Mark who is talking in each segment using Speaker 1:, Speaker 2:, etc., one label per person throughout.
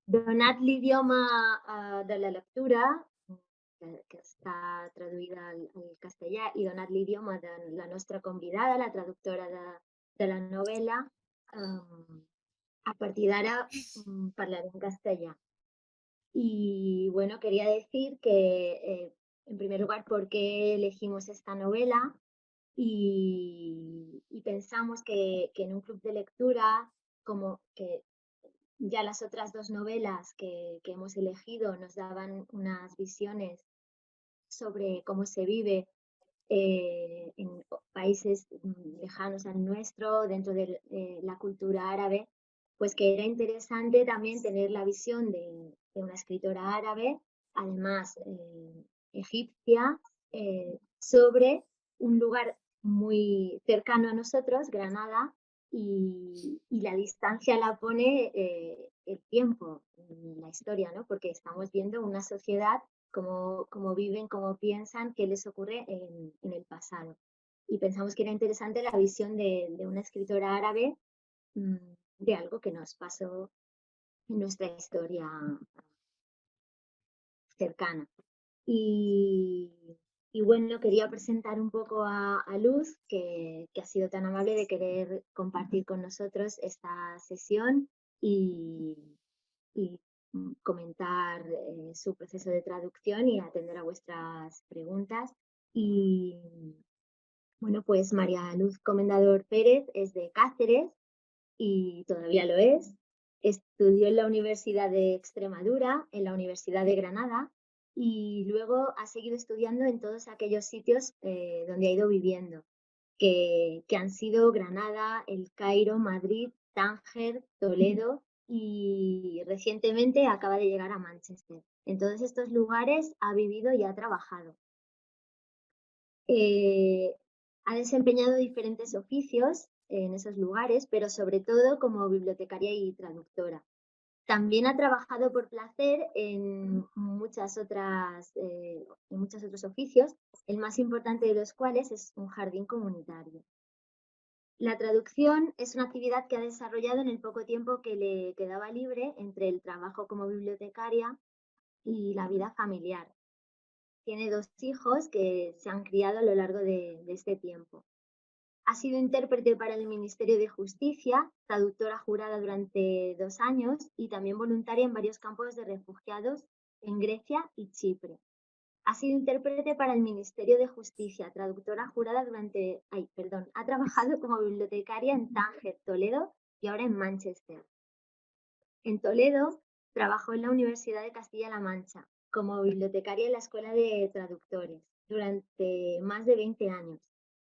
Speaker 1: Donat l'idioma de la lectura, que està traduïda al castellà, i donat l'idioma de la nostra convidada, la traductora de la novel·la, a partir d'ara parlaré en castellà. Y bueno, quería decir que, en primer lugar, por qué elegimos esta novela y pensamos que en un club de lectura, como que ya las otras dos novelas que hemos elegido nos daban unas visiones sobre cómo se vive en países lejanos al nuestro, dentro de la cultura árabe, pues que era interesante también tener la visión de una escritora árabe, además egipcia, sobre un lugar muy cercano a nosotros, Granada, y la distancia la pone el tiempo, la historia, ¿no? Porque estamos viendo una sociedad cómo viven, cómo piensan, qué les ocurre en el pasado. Y pensamos que era interesante la visión de una escritora árabe mm, de algo que nos pasó en nuestra historia cercana. Y, y bueno, quería presentar un poco a Luz, que ha sido tan amable de querer compartir con nosotros esta sesión y comentar su proceso de traducción y atender a vuestras preguntas. Y bueno, pues María Luz Comendador Pérez es de Cáceres y todavía lo es. Estudió en la Universidad de Extremadura, en la Universidad de Granada y luego ha seguido estudiando en todos aquellos sitios donde ha ido viviendo, que han sido Granada, El Cairo, Madrid, Tánger, Toledo y recientemente acaba de llegar a Manchester. En todos estos lugares ha vivido y ha trabajado. Eh, Ha desempeñado diferentes oficios en esos lugares, pero sobre todo como bibliotecaria y traductora. También ha trabajado por placer en muchos otros oficios, el más importante de los cuales es un jardín comunitario. La traducción es una actividad que ha desarrollado en el poco tiempo que le quedaba libre entre el trabajo como bibliotecaria y la vida familiar. Tiene 2 hijos que se han criado a lo largo de este tiempo. Ha sido intérprete para el Ministerio de Justicia, traductora jurada durante 2 años y también voluntaria en varios campos de refugiados en Grecia y Chipre. Ha sido intérprete para el Ministerio de Justicia, traductora jurada ha trabajado como bibliotecaria en Tánger, Toledo y ahora en Manchester. En Toledo trabajó en la Universidad de Castilla-La Mancha como bibliotecaria en la Escuela de Traductores durante más de 20 años.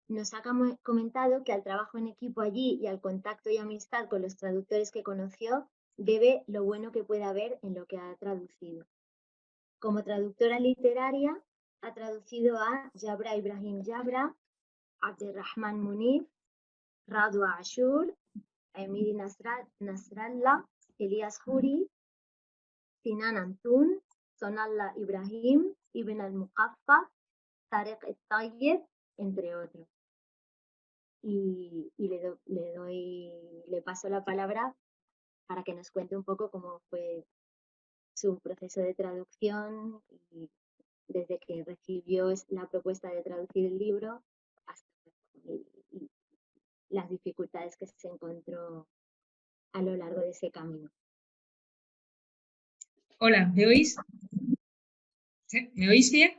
Speaker 1: Nos ha comentado que al trabajo en equipo allí y al contacto y amistad con los traductores que conoció, debe lo bueno que puede haber en lo que ha traducido. Como traductora literaria, ha traducido a Jabra Ibrahim Jabra, Abderrahman Munif, Radwa Ashur, Emiri Nasrallah, Elias Huri, Sinan Antun, Sonallah Ibrahim, Ibn al-Muqaffa, Tarek el-Tayyib, entre otros. Y le paso la palabra para que nos cuente un poco cómo fue su proceso de traducción y desde que recibió la propuesta de traducir el libro hasta las dificultades que se encontró a lo largo de ese camino.
Speaker 2: Hola, ¿me oís? ¿Sí? ¿Me oís bien?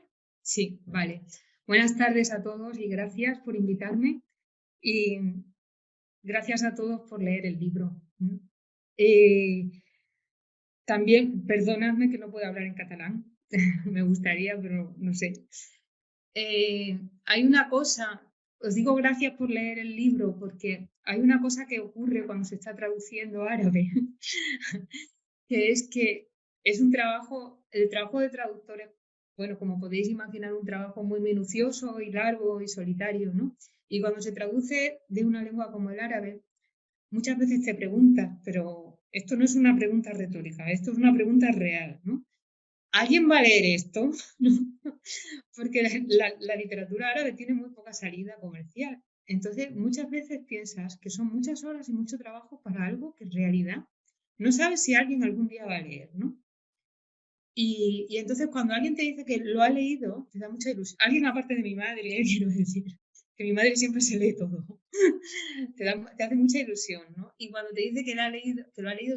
Speaker 2: Sí, vale. Buenas tardes a todos y gracias por invitarme y gracias a todos por leer el libro. También, perdonadme que no puedo hablar en catalán, me gustaría, pero no sé. Hay una cosa, os digo gracias por leer el libro, porque hay una cosa que ocurre cuando se está traduciendo árabe, que es un trabajo, el trabajo de traductores, bueno, como podéis imaginar, un trabajo muy minucioso y largo y solitario, ¿no? Y cuando se traduce de una lengua como el árabe, muchas veces te preguntas, pero esto no es una pregunta retórica, esto es una pregunta real, ¿no? ¿Alguien va a leer esto? Porque la literatura árabe tiene muy poca salida comercial. Entonces, muchas veces piensas que son muchas horas y mucho trabajo para algo que en realidad no sabes si alguien algún día va a leer, ¿no? Y entonces cuando alguien te dice que lo ha leído, te da mucha ilusión. Alguien aparte de mi madre, quiero decir, que mi madre siempre se lee todo. Te hace mucha ilusión, ¿no? Y cuando te dice que lo ha leído,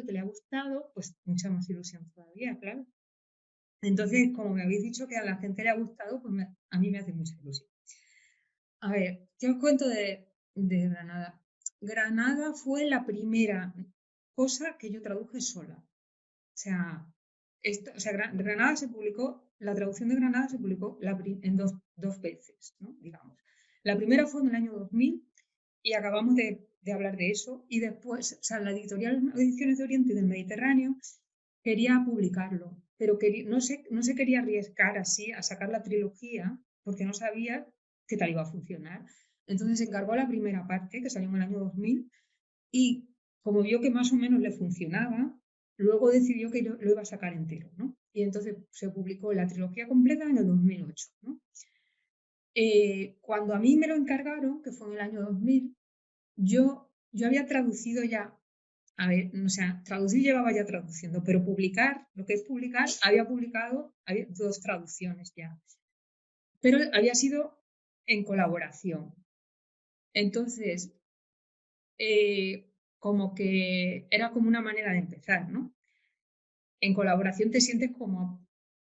Speaker 2: que le ha gustado, pues mucha más ilusión todavía, claro. Entonces, como me habéis dicho que a la gente le ha gustado, pues a mí me hace mucha ilusión. A ver, ¿qué os cuento de Granada? Granada fue la primera cosa que yo traduje sola. O sea, Granada se publicó, la traducción de Granada se publicó en dos veces, ¿no? Digamos. La primera fue en el año 2000 y acabamos de hablar de eso. Y después, o sea, la editorial Ediciones de Oriente y del Mediterráneo quería publicarlo, pero no se quería arriesgar así a sacar la trilogía porque no sabía qué tal iba a funcionar. Entonces se encargó la primera parte, que salió en el año 2000, y como vio que más o menos le funcionaba, luego decidió que lo iba a sacar entero, ¿no? Y entonces se publicó la trilogía completa en el 2008, ¿no? Cuando a mí me lo encargaron, que fue en el año 2000, yo había traducido ya, a ver, o sea, traducir llevaba ya traduciendo, pero publicar, lo que es publicar, había dos traducciones ya, pero había sido en colaboración. Entonces, como que era como una manera de empezar, ¿no? En colaboración te sientes como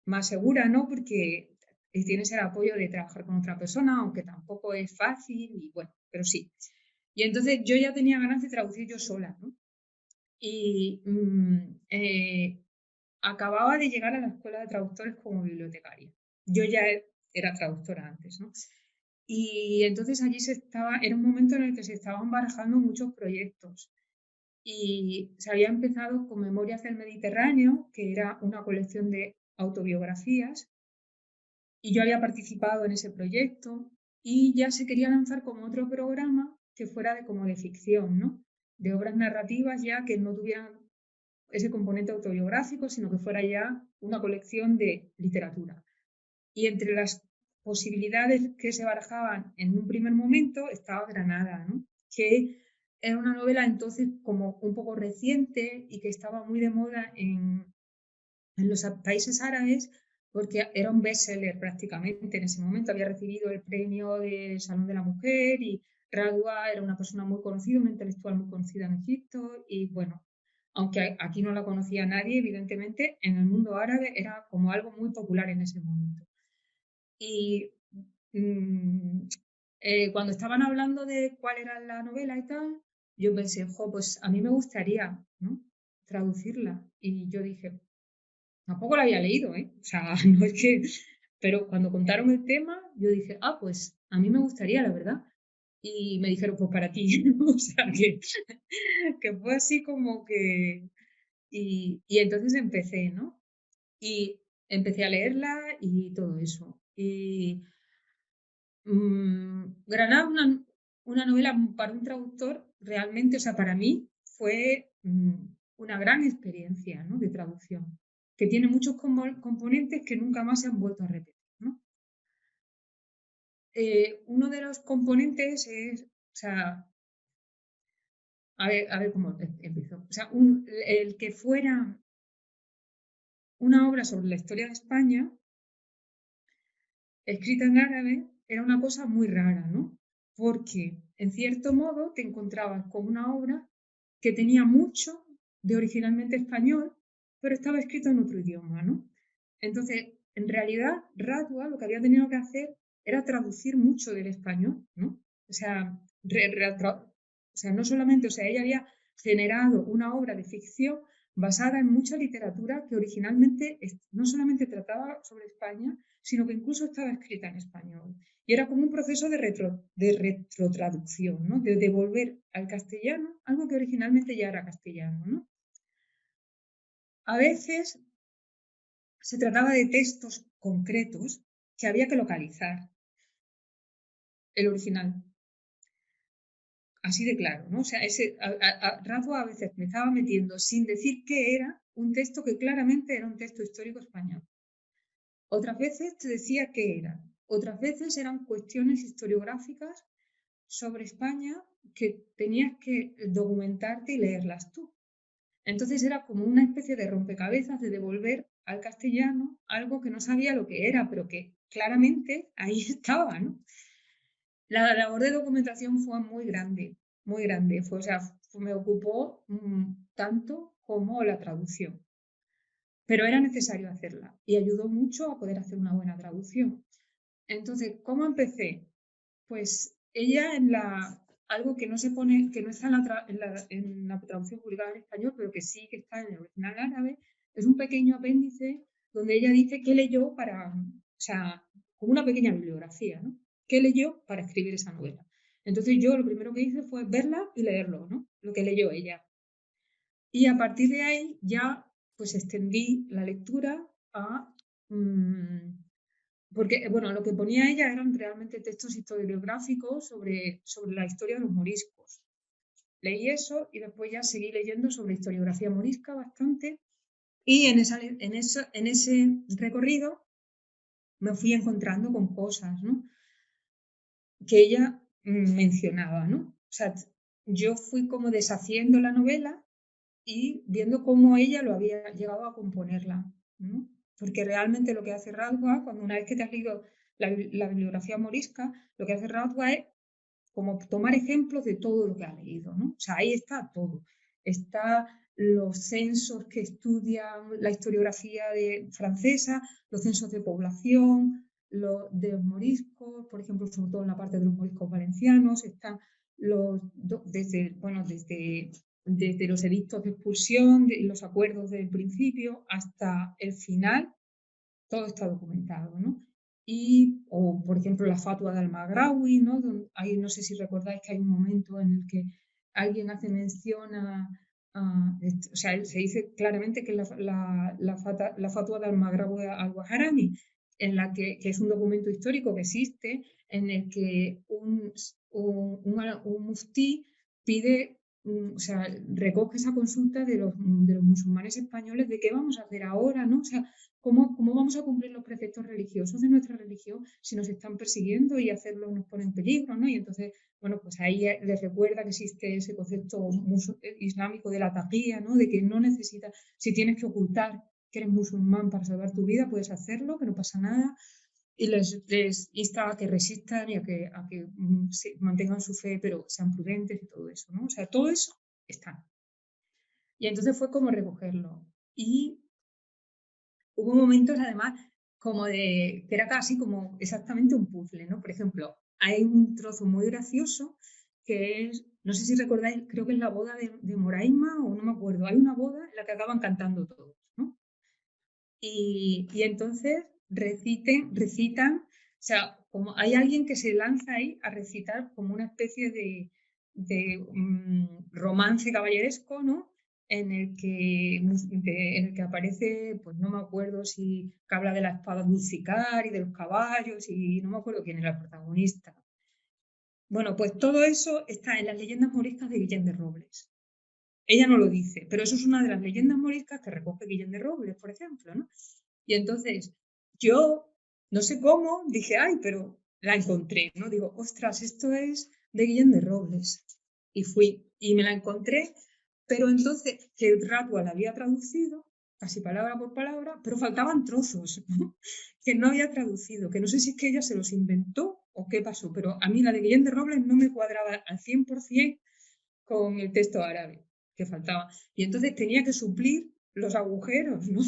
Speaker 2: más segura, ¿no? Porque tienes el apoyo de trabajar con otra persona, aunque tampoco es fácil, y bueno, pero sí. Y entonces yo ya tenía ganas de traducir yo sola, ¿no? Y acababa de llegar a la escuela de traductores como bibliotecaria. Yo ya era traductora antes, ¿no? Y entonces allí era un momento en el que se estaban barajando muchos proyectos. Y se había empezado con Memorias del Mediterráneo, que era una colección de autobiografías, y yo había participado en ese proyecto, y ya se quería lanzar como otro programa que fuera como de ficción, ¿no? De obras narrativas ya que no tuvieran ese componente autobiográfico, sino que fuera ya una colección de literatura. Y entre las posibilidades que se barajaban en un primer momento estaba Granada, ¿no? Que era una novela entonces como un poco reciente y que estaba muy de moda en los países árabes porque era un bestseller prácticamente en ese momento. Había recibido el premio del Salón de la Mujer y Radwa era una persona muy conocida, una intelectual muy conocida en Egipto y bueno, aunque aquí no la conocía nadie, evidentemente en el mundo árabe era como algo muy popular en ese momento. Y cuando estaban hablando de cuál era la novela y tal, yo pensé, pues a mí me gustaría, ¿no? Traducirla. Y yo dije, tampoco la había leído, ¿eh? O sea, no es que... Pero cuando contaron el tema, yo dije, pues a mí me gustaría, la verdad. Y me dijeron, pues para ti. O sea, que fue así como que... Y entonces empecé, ¿no? Y empecé a leerla y todo eso. Y Granada, una novela para un traductor, realmente, o sea, para mí fue una gran experiencia, ¿no? De traducción, que tiene muchos componentes que nunca más se han vuelto a repetir, ¿no? Uno de los componentes es, o sea, a ver cómo empiezo. O sea, el que fuera una obra sobre la historia de España, escrita en árabe, era una cosa muy rara, ¿no? Porque, en cierto modo, te encontrabas con una obra que tenía mucho de originalmente español, pero estaba escrito en otro idioma, ¿no? Entonces, en realidad, Radwa lo que había tenido que hacer era traducir mucho del español, ¿no? O sea, no solamente, o sea, ella había generado una obra de ficción basada en mucha literatura que originalmente no solamente trataba sobre España, sino que incluso estaba escrita en español. Y era como un proceso de retrotraducción, ¿no? De devolver al castellano algo que originalmente ya era castellano, ¿no? A veces se trataba de textos concretos que había que localizar, el original. Así de claro, ¿no? O sea, Radwa a veces me estaba metiendo sin decir qué era un texto que claramente era un texto histórico español. Otras veces te decía qué era. Otras veces eran cuestiones historiográficas sobre España que tenías que documentarte y leerlas tú. Entonces era como una especie de rompecabezas de devolver al castellano algo que no sabía lo que era, pero que claramente ahí estaba, ¿no? La labor de documentación fue muy grande, muy grande. Fue, o sea, me ocupó tanto como la traducción. Pero era necesario hacerla y ayudó mucho a poder hacer una buena traducción. Entonces, ¿cómo empecé? Pues ella algo que no se pone, que no está en la traducción publicada en español, pero que sí que está en el original árabe, es un pequeño apéndice donde ella dice qué leyó para, o sea, como una pequeña bibliografía, ¿no? ¿Qué leyó para escribir esa novela? Entonces yo lo primero que hice fue verla y leerlo, ¿no? Lo que leyó ella. Y a partir de ahí ya pues extendí la lectura a... porque, bueno, lo que ponía ella eran realmente textos historiográficos sobre la historia de los moriscos. Leí eso y después ya seguí leyendo sobre historiografía morisca bastante y en ese recorrido me fui encontrando con cosas, ¿no? Que ella mencionaba, ¿no? O sea, yo fui como deshaciendo la novela y viendo cómo ella lo había llegado a componerla, ¿no? Porque realmente lo que hace Radwa, cuando una vez que te has leído la bibliografía morisca, lo que hace Radwa es como tomar ejemplos de todo lo que ha leído, ¿no? O sea, ahí está todo. Está los censos que estudian la historiografía francesa, los censos de población, de los moriscos, por ejemplo, sobre todo en la parte de los moriscos valencianos, están desde los edictos de expulsión, los acuerdos del principio hasta el final, todo está documentado, ¿no? O por ejemplo, la fatua de Almagraoui, ¿no? Ahí no sé si recordáis que hay un momento en el que alguien hace mención o sea, se dice claramente que la fatua de Almagraoui al-Waharani, que es un documento histórico que existe, en el que un muftí pide, o sea, recoge esa consulta de los musulmanes españoles de qué vamos a hacer ahora, ¿no? O sea, ¿cómo vamos a cumplir los preceptos religiosos de nuestra religión si nos están persiguiendo y hacerlo nos pone en peligro, ¿no? Y entonces, bueno, pues ahí les recuerda que existe ese concepto islámico de la taqía, ¿no? De que no necesitas, si tienes que ocultar que eres musulmán para salvar tu vida, puedes hacerlo, que no pasa nada. Y les insta a que resistan y a que mantengan su fe, pero sean prudentes y todo eso, ¿no? O sea, todo eso está. Y entonces fue como recogerlo. Y hubo momentos, además, como que era casi como exactamente un puzzle, ¿no? Por ejemplo, hay un trozo muy gracioso que es, no sé si recordáis, creo que es la boda de Moraima o no me acuerdo, hay una boda en la que acaban cantando todos, ¿no? Y entonces recitan, o sea, como hay alguien que se lanza ahí a recitar como una especie de romance caballeresco, ¿no? En el que aparece, pues no me acuerdo si que habla de la espada dulcicar y de los caballos y no me acuerdo quién era el protagonista. Bueno, pues todo eso está en las leyendas moriscas de Guillén de Robles. Ella no lo dice, pero eso es una de las leyendas moriscas que recoge Guillén de Robles, por ejemplo, ¿no? Y entonces yo, no sé cómo, dije, ay, pero la encontré, ¿no? Digo, ostras, esto es de Guillén de Robles. Y fui, y me la encontré, pero entonces que Radwa la había traducido, casi palabra por palabra, pero faltaban trozos, ¿no? Que no había traducido, que no sé si es que ella se los inventó o qué pasó, pero a mí la de Guillén de Robles no me cuadraba al 100% con el texto árabe que faltaba. Y entonces tenía que suplir los agujeros, ¿no?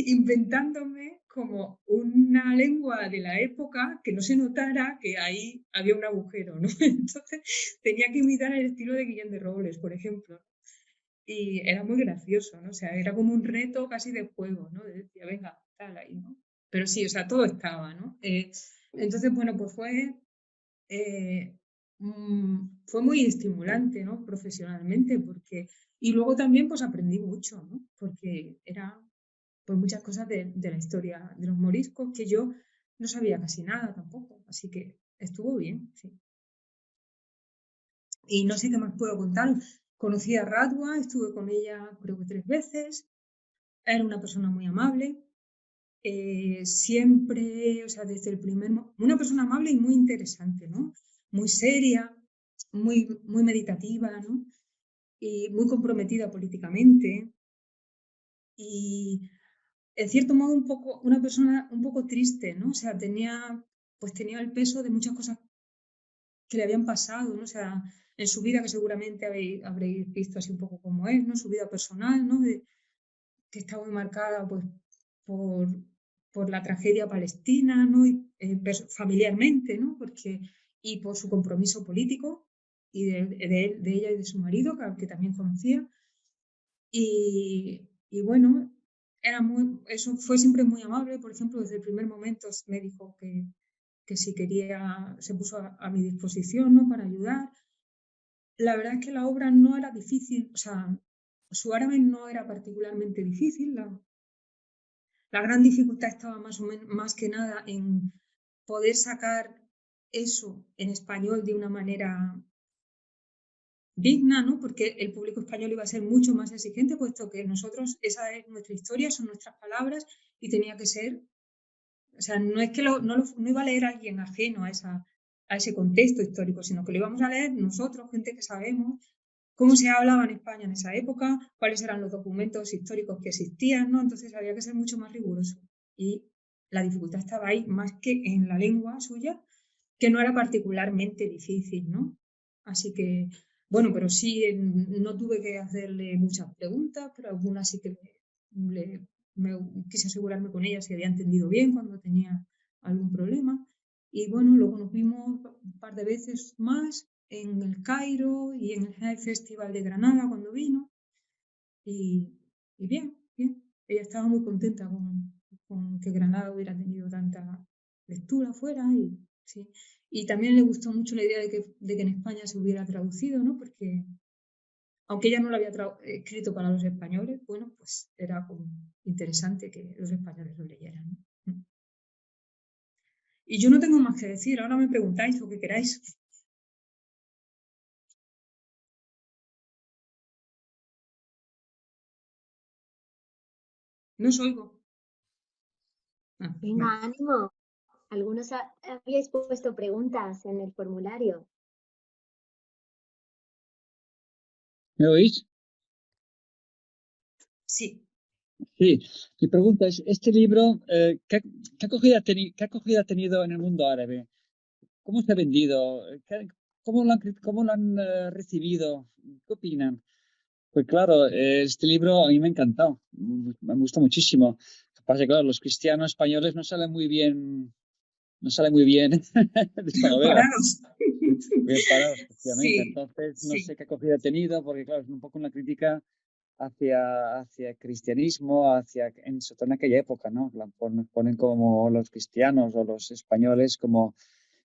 Speaker 2: Inventándome como una lengua de la época que no se notara que ahí había un agujero, ¿no? Entonces tenía que imitar el estilo de Guillén de Robles, por ejemplo. Y era muy gracioso, ¿no? O sea, era como un reto casi de juego, ¿no? Decía, venga, tal ahí, ¿no? Pero sí, o sea, todo estaba, ¿no? Entonces, bueno, pues eh, fue muy estimulante, ¿no? Profesionalmente, y luego también pues aprendí mucho, ¿no? Porque era pues muchas cosas de la historia de los moriscos que yo no sabía casi nada tampoco, así que estuvo bien, sí. Y no sé qué más puedo contar. Conocí a Radwa, estuve con ella creo que 3 veces, era una persona muy amable, siempre, o sea, desde el una persona amable y muy interesante, ¿no? Muy seria, muy meditativa, ¿no? y muy comprometida políticamente y, en cierto modo, una persona un poco triste, ¿no? O sea, tenía el peso de muchas cosas que le habían pasado, ¿no? O sea, en su vida, que seguramente habréis visto así un poco como es, ¿no? Su vida personal, ¿no? Que está muy marcada pues, por, por la tragedia palestina, ¿no? Y, familiarmente, ¿no? Y por su compromiso político y de ella y de su marido, que también conocía. Y bueno, eso fue siempre muy amable. Por ejemplo, desde el primer momento me dijo que si quería, se puso a mi disposición, ¿no? Para ayudar. La verdad es que la obra no era difícil, o sea, su árabe no era particularmente difícil. La gran dificultad estaba más que nada en poder sacar eso en español de una manera digna, ¿no? Porque el público español iba a ser mucho más exigente, puesto que nosotros, esa es nuestra historia, son nuestras palabras y tenía que ser, o sea, no es que no iba a leer a alguien ajeno a ese contexto histórico, sino que lo íbamos a leer nosotros, gente que sabemos cómo se hablaba en España en esa época, cuáles eran los documentos históricos que existían, ¿no? Entonces había que ser mucho más riguroso. Y la dificultad estaba ahí, más que en la lengua suya, que no era particularmente difícil, ¿no? Así que, bueno, pero sí, no tuve que hacerle muchas preguntas, pero algunas sí que me quise asegurarme con ella si había entendido bien cuando tenía algún problema. Y bueno, luego nos vimos un par de veces más en el Cairo y en el High Festival de Granada cuando vino. Y, y bien, bien. Ella estaba muy contenta con que Granada hubiera tenido tanta lectura fuera. Sí. Y también le gustó mucho la idea de que en España se hubiera traducido, ¿no? Porque aunque ella no lo había escrito para los españoles, bueno, pues era como interesante que los españoles lo leyeran, ¿no? Y yo no tengo más que decir, ahora me preguntáis lo que queráis. No os oigo. Ah,
Speaker 1: Venga,
Speaker 2: vale.
Speaker 1: ánimo. Algunos habíais puesto preguntas en el formulario.
Speaker 3: ¿Me oís?
Speaker 2: Sí.
Speaker 3: Sí. Mi pregunta es, este libro, ¿qué acogida ha tenido en el mundo árabe? ¿Cómo se ha vendido? ¿Cómo lo han recibido? ¿Qué opinan? Pues claro, este libro a mí me ha encantado, me gusta muchísimo. Lo que pasa es que, claro, los cristianos españoles no salen muy bien de esta novela.
Speaker 2: Parados.
Speaker 3: Bien parados, efectivamente.
Speaker 2: Sí,
Speaker 3: Entonces, no
Speaker 2: sí.
Speaker 3: sé qué acogida ha tenido, porque claro, es un poco una crítica hacia el cristianismo, sobre todo en aquella época, ¿no? Nos ponen como los cristianos o los españoles como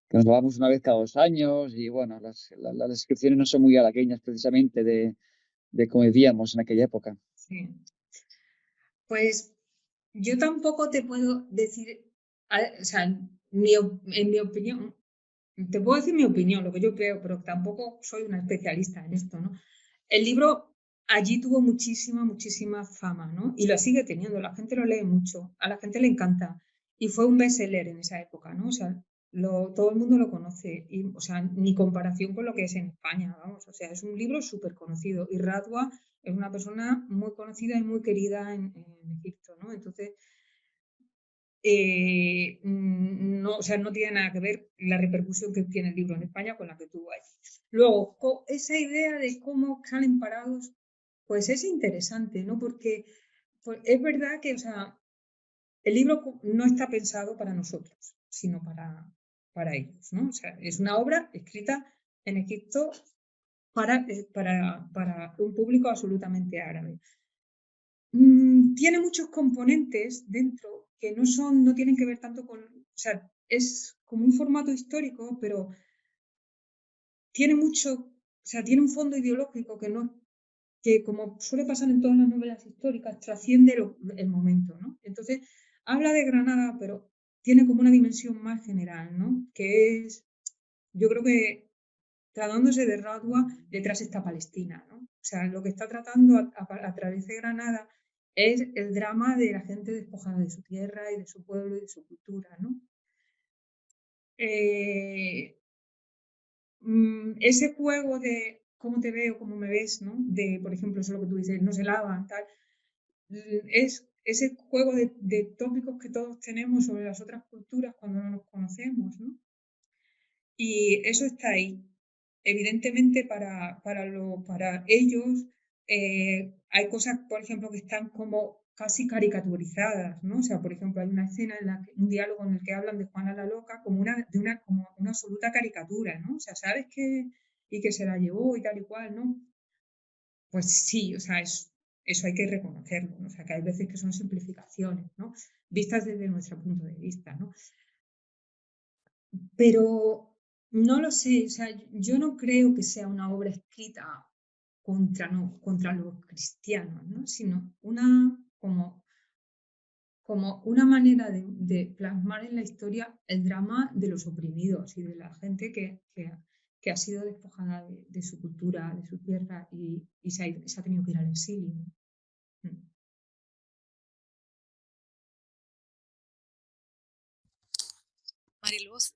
Speaker 3: que nos lavamos una vez cada 2 años y bueno, las descripciones no son muy halagueñas precisamente de cómo vivíamos en aquella época.
Speaker 2: Sí. Pues yo tampoco te puedo decir, o sea, en mi opinión, te puedo decir mi opinión, lo que yo creo, pero tampoco soy una especialista en esto, ¿no? El libro allí tuvo muchísima fama, ¿no? Y lo sigue teniendo, la gente lo lee mucho, a la gente le encanta. Y fue un bestseller en esa época, ¿no? O sea, todo el mundo lo conoce, y, o sea, ni comparación con lo que es en España, vamos. O sea, es un libro súper conocido. Y Radwa es una persona muy conocida y muy querida en Egipto, ¿no? Entonces, no, o sea, no tiene nada que ver la repercusión que tiene el libro en España con la que tuvo allí. Luego, esa idea de cómo salen parados, pues es interesante, ¿no? Porque pues, es verdad que, o sea, el libro no está pensado para nosotros, sino para ellos, ¿no? O sea, es una obra escrita en Egipto para un público absolutamente árabe. Tiene muchos componentes dentro que no tienen que ver tanto con, o sea, es como un formato histórico, pero tiene tiene un fondo ideológico que como suele pasar en todas las novelas históricas, trasciende el momento, ¿no? Entonces, habla de Granada, pero tiene como una dimensión más general, ¿no? Que es, yo creo que tratándose de Radwa, detrás está Palestina, ¿no? O sea, lo que está tratando a través de Granada es el drama de la gente despojada de su tierra y de su pueblo y de su cultura, ¿no? Ese juego cómo te veo, cómo me ves, ¿no? Por ejemplo, eso es lo que tú dices, no se lavan, tal. Es ese juego de tópicos que todos tenemos sobre las otras culturas cuando no nos conocemos, ¿no? Y eso está ahí. Evidentemente para ellos hay cosas, por ejemplo, que están como casi caricaturizadas, ¿no? O sea, por ejemplo, hay una escena un diálogo en el que hablan de Juana la Loca como como una absoluta caricatura, ¿no? O sea, ¿sabes qué? Y que se la llevó y tal y cual, ¿no? Pues sí, o sea, eso hay que reconocerlo, ¿no? O sea, que hay veces que son simplificaciones, ¿no? Vistas desde nuestro punto de vista, ¿no? Pero no lo sé, o sea, yo no creo que sea una obra escrita contra los cristianos, ¿no? Sino como una manera de plasmar en la historia el drama de los oprimidos y de la gente que ha sido despojada de su cultura, de su tierra y se ha tenido que ir al exilio, ¿no?
Speaker 4: Mariluz,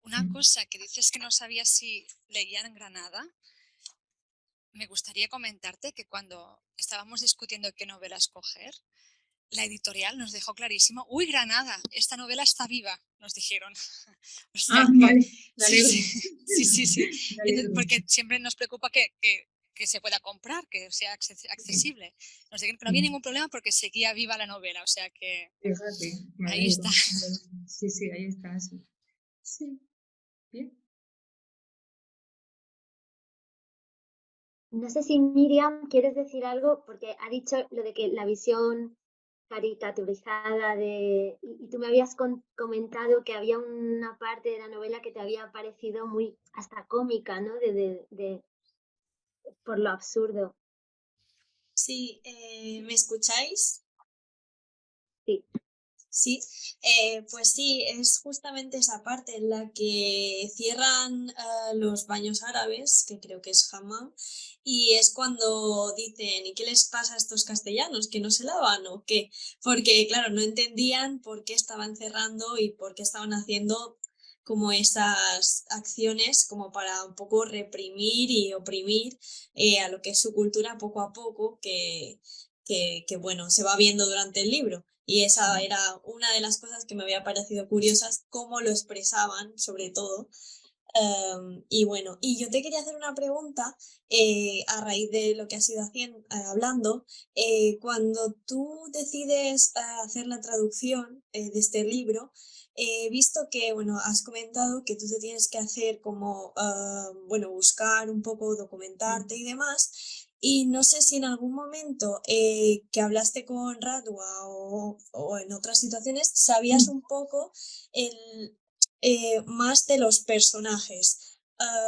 Speaker 4: una cosa que dices que no sabías si leían en Granada. Me gustaría comentarte que cuando estábamos discutiendo qué novela escoger, la editorial nos dejó clarísimo, uy, Granada, esta novela está viva, nos dijeron. O sea
Speaker 2: Vale, me
Speaker 4: sí,
Speaker 2: alegro.
Speaker 4: sí.
Speaker 2: Me alegro.
Speaker 4: Porque siempre nos preocupa que se pueda comprar, que sea accesible. Nos dijeron que no había ningún problema porque seguía viva la novela, o sea que
Speaker 2: Fíjate, me
Speaker 4: ahí
Speaker 2: alegro.
Speaker 4: está.
Speaker 2: Sí, ahí está, sí. Sí, bien.
Speaker 1: No sé si Miriam, ¿quieres decir algo? Porque ha dicho lo de que la visión caricaturizada y tú me habías comentado que había una parte de la novela que te había parecido muy hasta cómica, ¿no? Por lo absurdo.
Speaker 5: Sí, ¿me escucháis?
Speaker 1: Sí.
Speaker 5: Sí, pues sí, es justamente esa parte en la que cierran los baños árabes, que creo que es hammam, y es cuando dicen, ¿y qué les pasa a estos castellanos? ¿Que no se lavan o qué? Porque, claro, no entendían por qué estaban cerrando y por qué estaban haciendo como esas acciones como para un poco reprimir y oprimir a lo que es su cultura poco a poco, que bueno, se va viendo durante el libro. Y esa era una de las cosas que me había parecido curiosas, cómo lo expresaban, sobre todo. Y bueno, y yo te quería hacer una pregunta a raíz de lo que has ido hablando. Cuando tú decides hacer la traducción de este libro, he visto que, bueno, has comentado que tú te tienes que hacer como, bueno, buscar un poco, documentarte y demás. Y no sé si en algún momento que hablaste con Radwa o en otras situaciones, sabías un poco más de los personajes,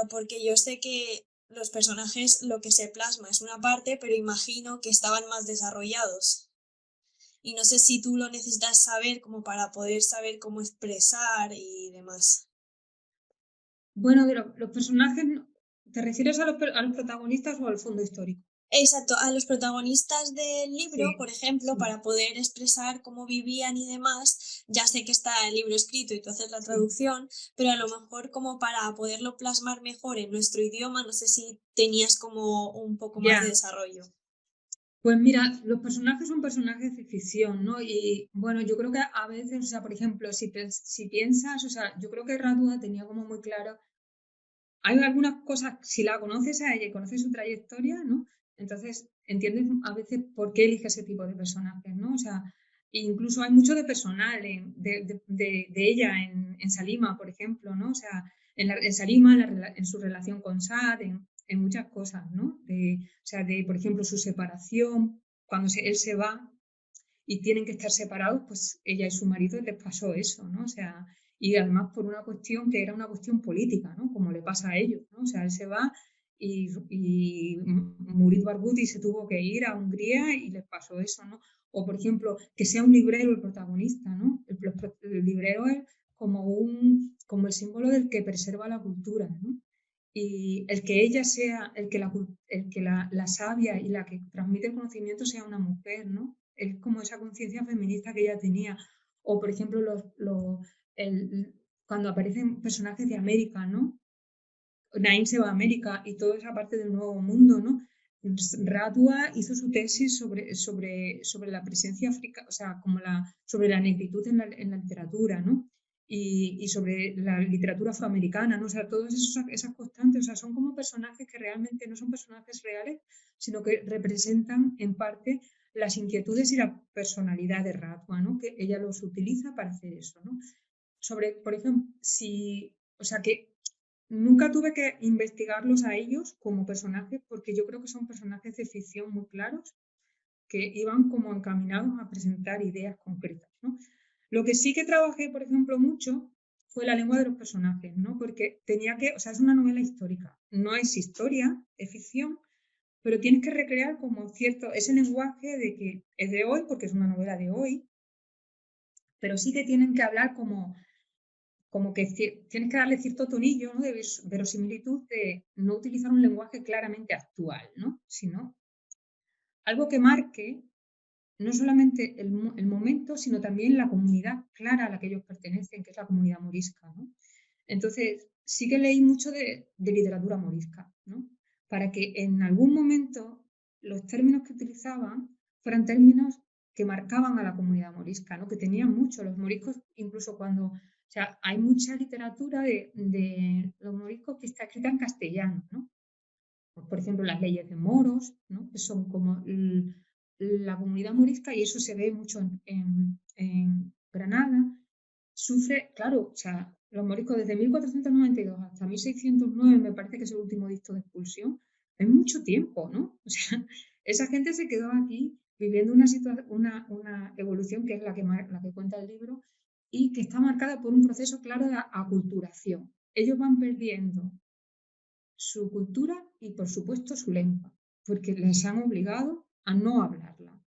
Speaker 5: porque yo sé que los personajes lo que se plasma es una parte, pero imagino que estaban más desarrollados. Y no sé si tú lo necesitas saber como para poder saber cómo expresar y demás.
Speaker 2: Bueno, de los personajes, ¿te refieres a los protagonistas o al fondo histórico?
Speaker 5: Exacto, a los protagonistas del libro,
Speaker 2: Sí,
Speaker 5: por ejemplo,
Speaker 2: sí,
Speaker 5: para poder expresar cómo vivían y demás, ya sé que está el libro escrito y tú haces la
Speaker 2: sí.
Speaker 5: traducción, pero a lo mejor como para poderlo plasmar mejor en nuestro idioma, no sé si tenías como un poco más de
Speaker 2: Ya,
Speaker 5: desarrollo.
Speaker 2: pues mira, los personajes son personajes de ficción, ¿no? Y bueno, yo creo que a veces, o sea, por ejemplo, si piensas, o sea, yo creo que Radua tenía como muy claro, hay algunas cosas, si la conoces a ella y conoces su trayectoria, ¿no? Entonces entiendes a veces por qué elige ese tipo de personajes, ¿no? O sea, incluso hay mucho de personal de ella en Salima, por ejemplo, ¿no? O sea, en Salima, en su relación con Saad, en muchas cosas, ¿no? O sea, por ejemplo, su separación, cuando él se va y tienen que estar separados, pues ella y su marido les pasó eso, ¿no? O sea, y además por una cuestión que era una cuestión política, ¿no? Como le pasa a ellos, ¿no? O sea, él se va y Murid Barghouti se tuvo que ir a Hungría y les pasó eso, ¿no? O, por ejemplo, que sea un librero el protagonista, ¿no? El librero es como el símbolo del que preserva la cultura, ¿no? Y el que ella sea, el que la sabia y la que transmite el conocimiento sea una mujer, ¿no? Es como esa conciencia feminista que ella tenía. O, por ejemplo, cuando aparecen personajes de América, ¿no? Naim se va a América y toda esa parte del Nuevo Mundo, ¿no? Radwa hizo su tesis sobre la presencia africana, o sea, sobre la negritud en la literatura, ¿no? Y sobre la literatura afroamericana, ¿no? O sea, todas esas constantes, o sea, son como personajes que realmente no son personajes reales, sino que representan en parte las inquietudes y la personalidad de Radwa, ¿no? Que ella los utiliza para hacer eso, ¿no? Por ejemplo, o sea, que nunca tuve que investigarlos a ellos como personajes porque yo creo que son personajes de ficción muy claros que iban como encaminados a presentar ideas concretas, ¿no? Lo que sí que trabajé, por ejemplo, mucho fue la lengua de los personajes, ¿no? Porque o sea, es una novela histórica, no es historia, es ficción, pero tienes que recrear como ese lenguaje de que es de hoy, porque es una novela de hoy, pero sí que tienen que hablar como que tienes que darle cierto tonillo, ¿no? De verosimilitud, de no utilizar un lenguaje claramente actual, ¿no? Sino algo que marque no solamente el momento, sino también la comunidad clara a la que ellos pertenecen, que es la comunidad morisca, ¿no? Entonces, sí que leí mucho de literatura morisca, ¿no? Para que en algún momento los términos que utilizaban fueran términos que marcaban a la comunidad morisca, ¿no? Que tenían mucho. Los moriscos, incluso o sea, hay mucha literatura de los moriscos que está escrita en castellano, ¿no? Por ejemplo, las leyes de moros, ¿no? Que son como la comunidad morisca, y eso se ve mucho en Granada, sufre, claro, o sea, los moriscos desde 1492 hasta 1609, me parece que es el último dicto de expulsión, es mucho tiempo, ¿no? O sea, esa gente se quedó aquí viviendo una evolución que es la que cuenta el libro y que está marcada por un proceso claro de aculturación. Ellos van perdiendo su cultura y, por supuesto, su lengua, porque les han obligado a no hablarla.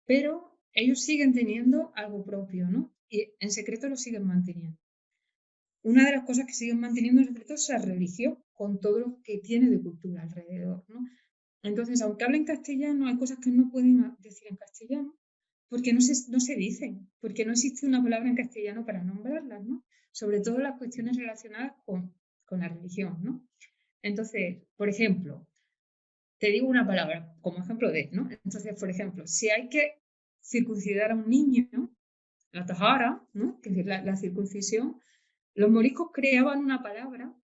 Speaker 2: Pero ellos siguen teniendo algo propio, ¿no? Y en secreto lo siguen manteniendo. Una de las cosas que siguen manteniendo en secreto es la religión, con todo lo que tiene de cultura alrededor, ¿no? Entonces, aunque hablen castellano, hay cosas que no pueden decir en castellano, porque no se dicen, porque no existe una palabra en castellano para nombrarlas, ¿no? Sobre todo las cuestiones relacionadas con la religión, ¿no? Entonces, por ejemplo, te digo una palabra como ejemplo ¿no? Entonces, por ejemplo, si hay que circuncidar a un niño, la tahara, ¿no? Que es la circuncisión, los moriscos creaban una palabra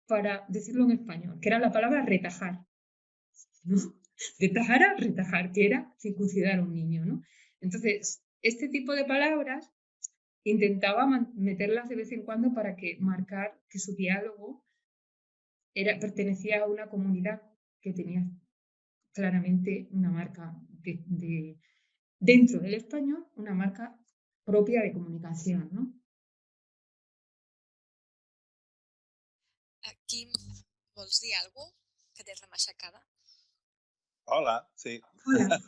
Speaker 2: para decirlo en español, que era la palabra retajar, ¿no? De tahara, retajar, que era circuncidar a un niño, ¿no? Entonces, este tipo de palabras intentaba meterlas de vez en cuando para marcar que su diálogo pertenecía a una comunidad que tenía claramente una marca dentro del español, una marca propia de comunicación, ¿no?
Speaker 4: Quim, vols dir alguna cosa? Que tens la maixacada.
Speaker 6: Hola, sí.
Speaker 2: Hola.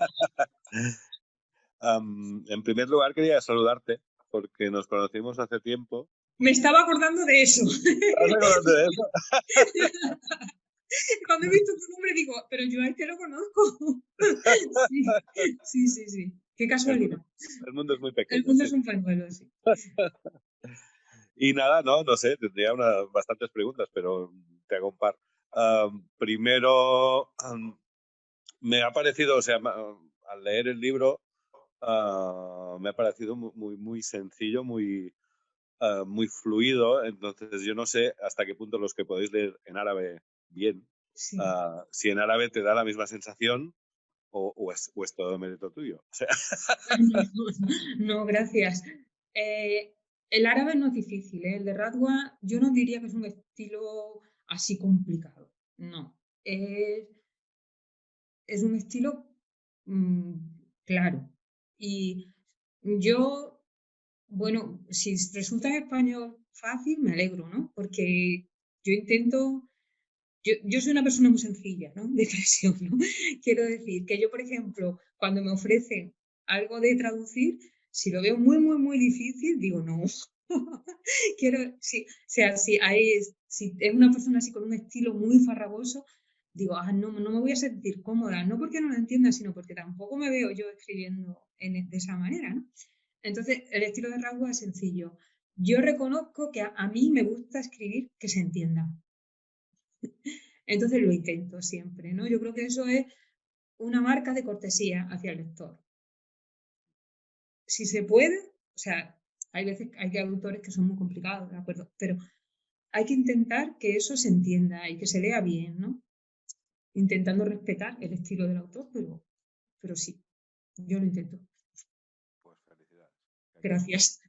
Speaker 6: En primer lugar, quería saludarte porque nos conocimos hace tiempo.
Speaker 2: Me estaba acordando de eso.
Speaker 6: ¿Estás acordando de eso?
Speaker 2: Cuando he visto tu nombre digo, pero yo a este lo conozco. Sí. Qué casualidad.
Speaker 6: El mundo es muy pequeño.
Speaker 2: El mundo es un pañuelo, sí.
Speaker 6: Y nada, no sé, tendría bastantes preguntas, pero te hago un par. Primero, me ha parecido, o sea, al leer el libro, me ha parecido muy sencillo, muy fluido. Entonces, yo no sé hasta qué punto los que podéis leer en árabe bien,
Speaker 2: Sí.
Speaker 6: Si en árabe te da la misma sensación o es todo mérito tuyo. O sea.
Speaker 2: No, gracias. El árabe no es difícil, ¿eh? El de Radwa yo no diría que es un estilo así complicado. No. Es un estilo claro. Y yo, bueno, si resulta en español fácil, me alegro, ¿no? Porque yo intento. Yo soy una persona muy sencilla, ¿no? De expresión, ¿no? Quiero decir que yo, por ejemplo, cuando me ofrecen algo de traducir, si lo veo muy difícil, digo no. Si es una persona así con un estilo muy farragoso, digo, no me voy a sentir cómoda, no porque no lo entienda, sino porque tampoco me veo yo escribiendo de esa manera, ¿no? Entonces, el estilo de Radwa es sencillo. Yo reconozco que a mí me gusta escribir que se entienda. Entonces lo intento siempre, ¿no? Yo creo que eso es una marca de cortesía hacia el lector. Si se puede, o sea, hay veces, hay autores que son muy complicados, ¿de acuerdo? Pero hay que intentar que eso se entienda y que se lea bien, ¿no? Intentando respetar el estilo del autor, pero sí, yo lo intento.
Speaker 6: Pues felicidades.
Speaker 2: Gracias.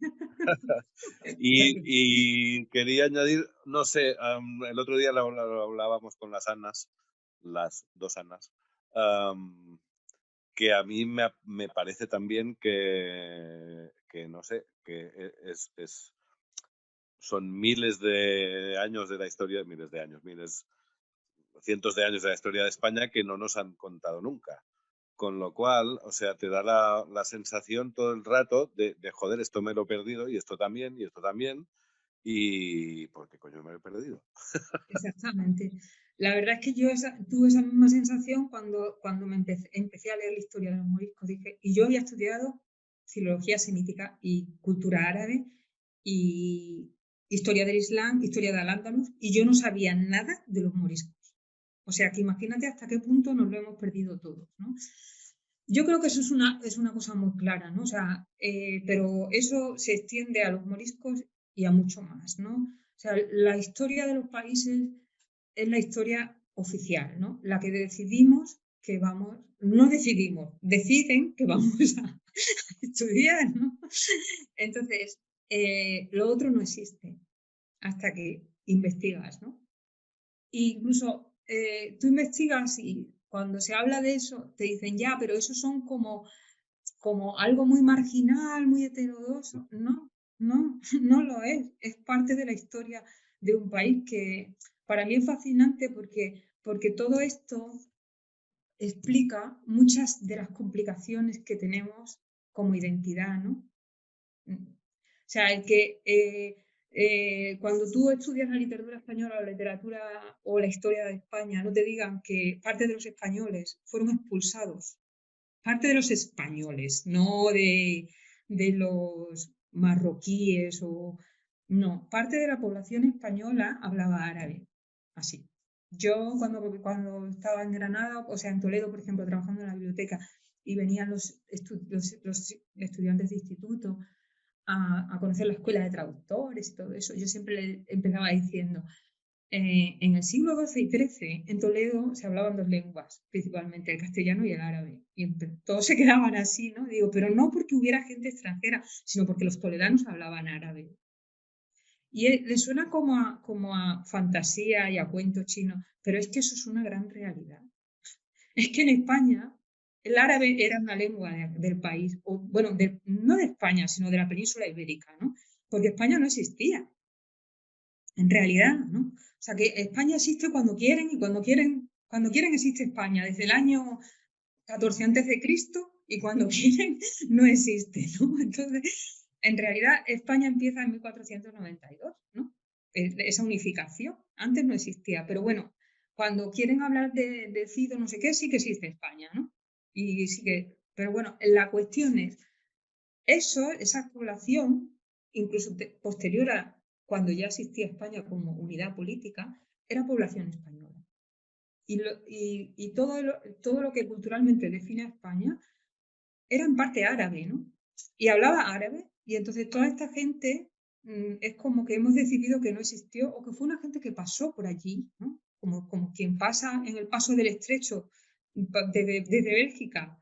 Speaker 6: Y quería añadir, no sé, el otro día lo hablábamos con las Anas, las dos Anas, que a mí me parece también que no sé, que son miles de años de la historia, cientos de años de la historia de España que no nos han contado nunca. Con lo cual, o sea, te da la sensación todo el rato de joder, esto me lo he perdido y esto también, y ¿por qué coño me lo he perdido?
Speaker 2: Exactamente. La verdad es que yo tuve esa misma sensación cuando me empecé a leer la historia de los moriscos. Dije, y yo había estudiado filología semítica y cultura árabe y historia del Islam, historia del Al-Ándalus, y yo no sabía nada de los moriscos. O sea, que imagínate hasta qué punto nos lo hemos perdido todos, ¿no? Yo creo que eso es una cosa muy clara, ¿no? O sea, pero eso se extiende a los moriscos y a mucho más, ¿no? O sea, la historia de los países es la historia oficial, ¿no? La que decidimos que vamos, no decidimos, deciden que vamos a estudiar, ¿no? Entonces, lo otro no existe hasta que investigas, ¿no? E incluso tú investigas y cuando se habla de eso te dicen, ya, pero eso son como algo muy marginal, muy heterodoxo. No, no, no lo es. Es parte de la historia de un país que para mí es fascinante porque todo esto explica muchas de las complicaciones que tenemos como identidad, ¿no? O sea, el que cuando tú estudias la literatura española o la literatura o la historia de España, no te digan que parte de los españoles fueron expulsados, parte de los españoles, no de los marroquíes o... No, parte de la población española hablaba árabe, así. Yo cuando estaba en Granada, o sea, en Toledo, por ejemplo, trabajando en la biblioteca, y venían los estudiantes de instituto a conocer la escuela de traductores y todo eso, yo siempre le empezaba diciendo, en el siglo XII y XIII, en Toledo se hablaban dos lenguas, principalmente el castellano y el árabe. Y todos se quedaban así, ¿no? Digo, pero no porque hubiera gente extranjera, sino porque los toledanos hablaban árabe. Y le suena como a fantasía y a cuento chino, pero es que eso es una gran realidad. Es que en España el árabe era una lengua del país, o, bueno, no de España, sino de la península ibérica, ¿no? Porque España no existía, en realidad, ¿no? O sea, que España existe cuando quieren y cuando quieren existe España, desde el año 14 antes de Cristo y cuando quieren no existe, ¿no? Entonces, en realidad España empieza en 1492, ¿no? Esa unificación, antes no existía, pero bueno, cuando quieren hablar de Cido, no sé qué, sí que existe España, ¿no? Y sí que, pero bueno, la cuestión es, esa población, incluso posterior a cuando ya existía España como unidad política, era población española. Y todo lo que culturalmente define a España era en parte árabe, ¿no? Y hablaba árabe, y entonces toda esta gente es como que hemos decidido que no existió o que fue una gente que pasó por allí, ¿no? Como quien pasa en el paso del estrecho desde Bélgica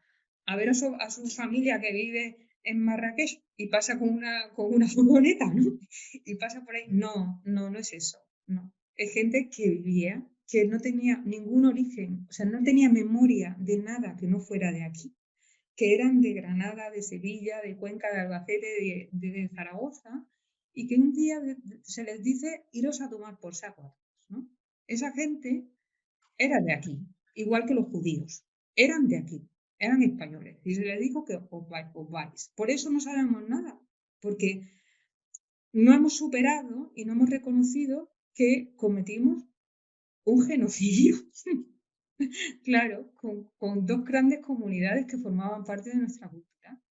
Speaker 2: a ver a su familia que vive en Marrakech y pasa con una furgoneta, ¿no? Y pasa por ahí. No, no, no es eso, no. Es gente que vivía, que no tenía ningún origen, o sea, no tenía memoria de nada que no fuera de aquí, que eran de Granada, de Sevilla, de Cuenca, de Albacete, de Zaragoza, y que un día se les dice iros a tomar por saco, ¿no? Esa gente era de aquí, igual que los judíos, eran de aquí, eran españoles, y se les dijo que os vais. Por eso no sabemos nada, porque no hemos superado y no hemos reconocido que cometimos un genocidio. Claro, con dos grandes comunidades que formaban parte de nuestra cultura.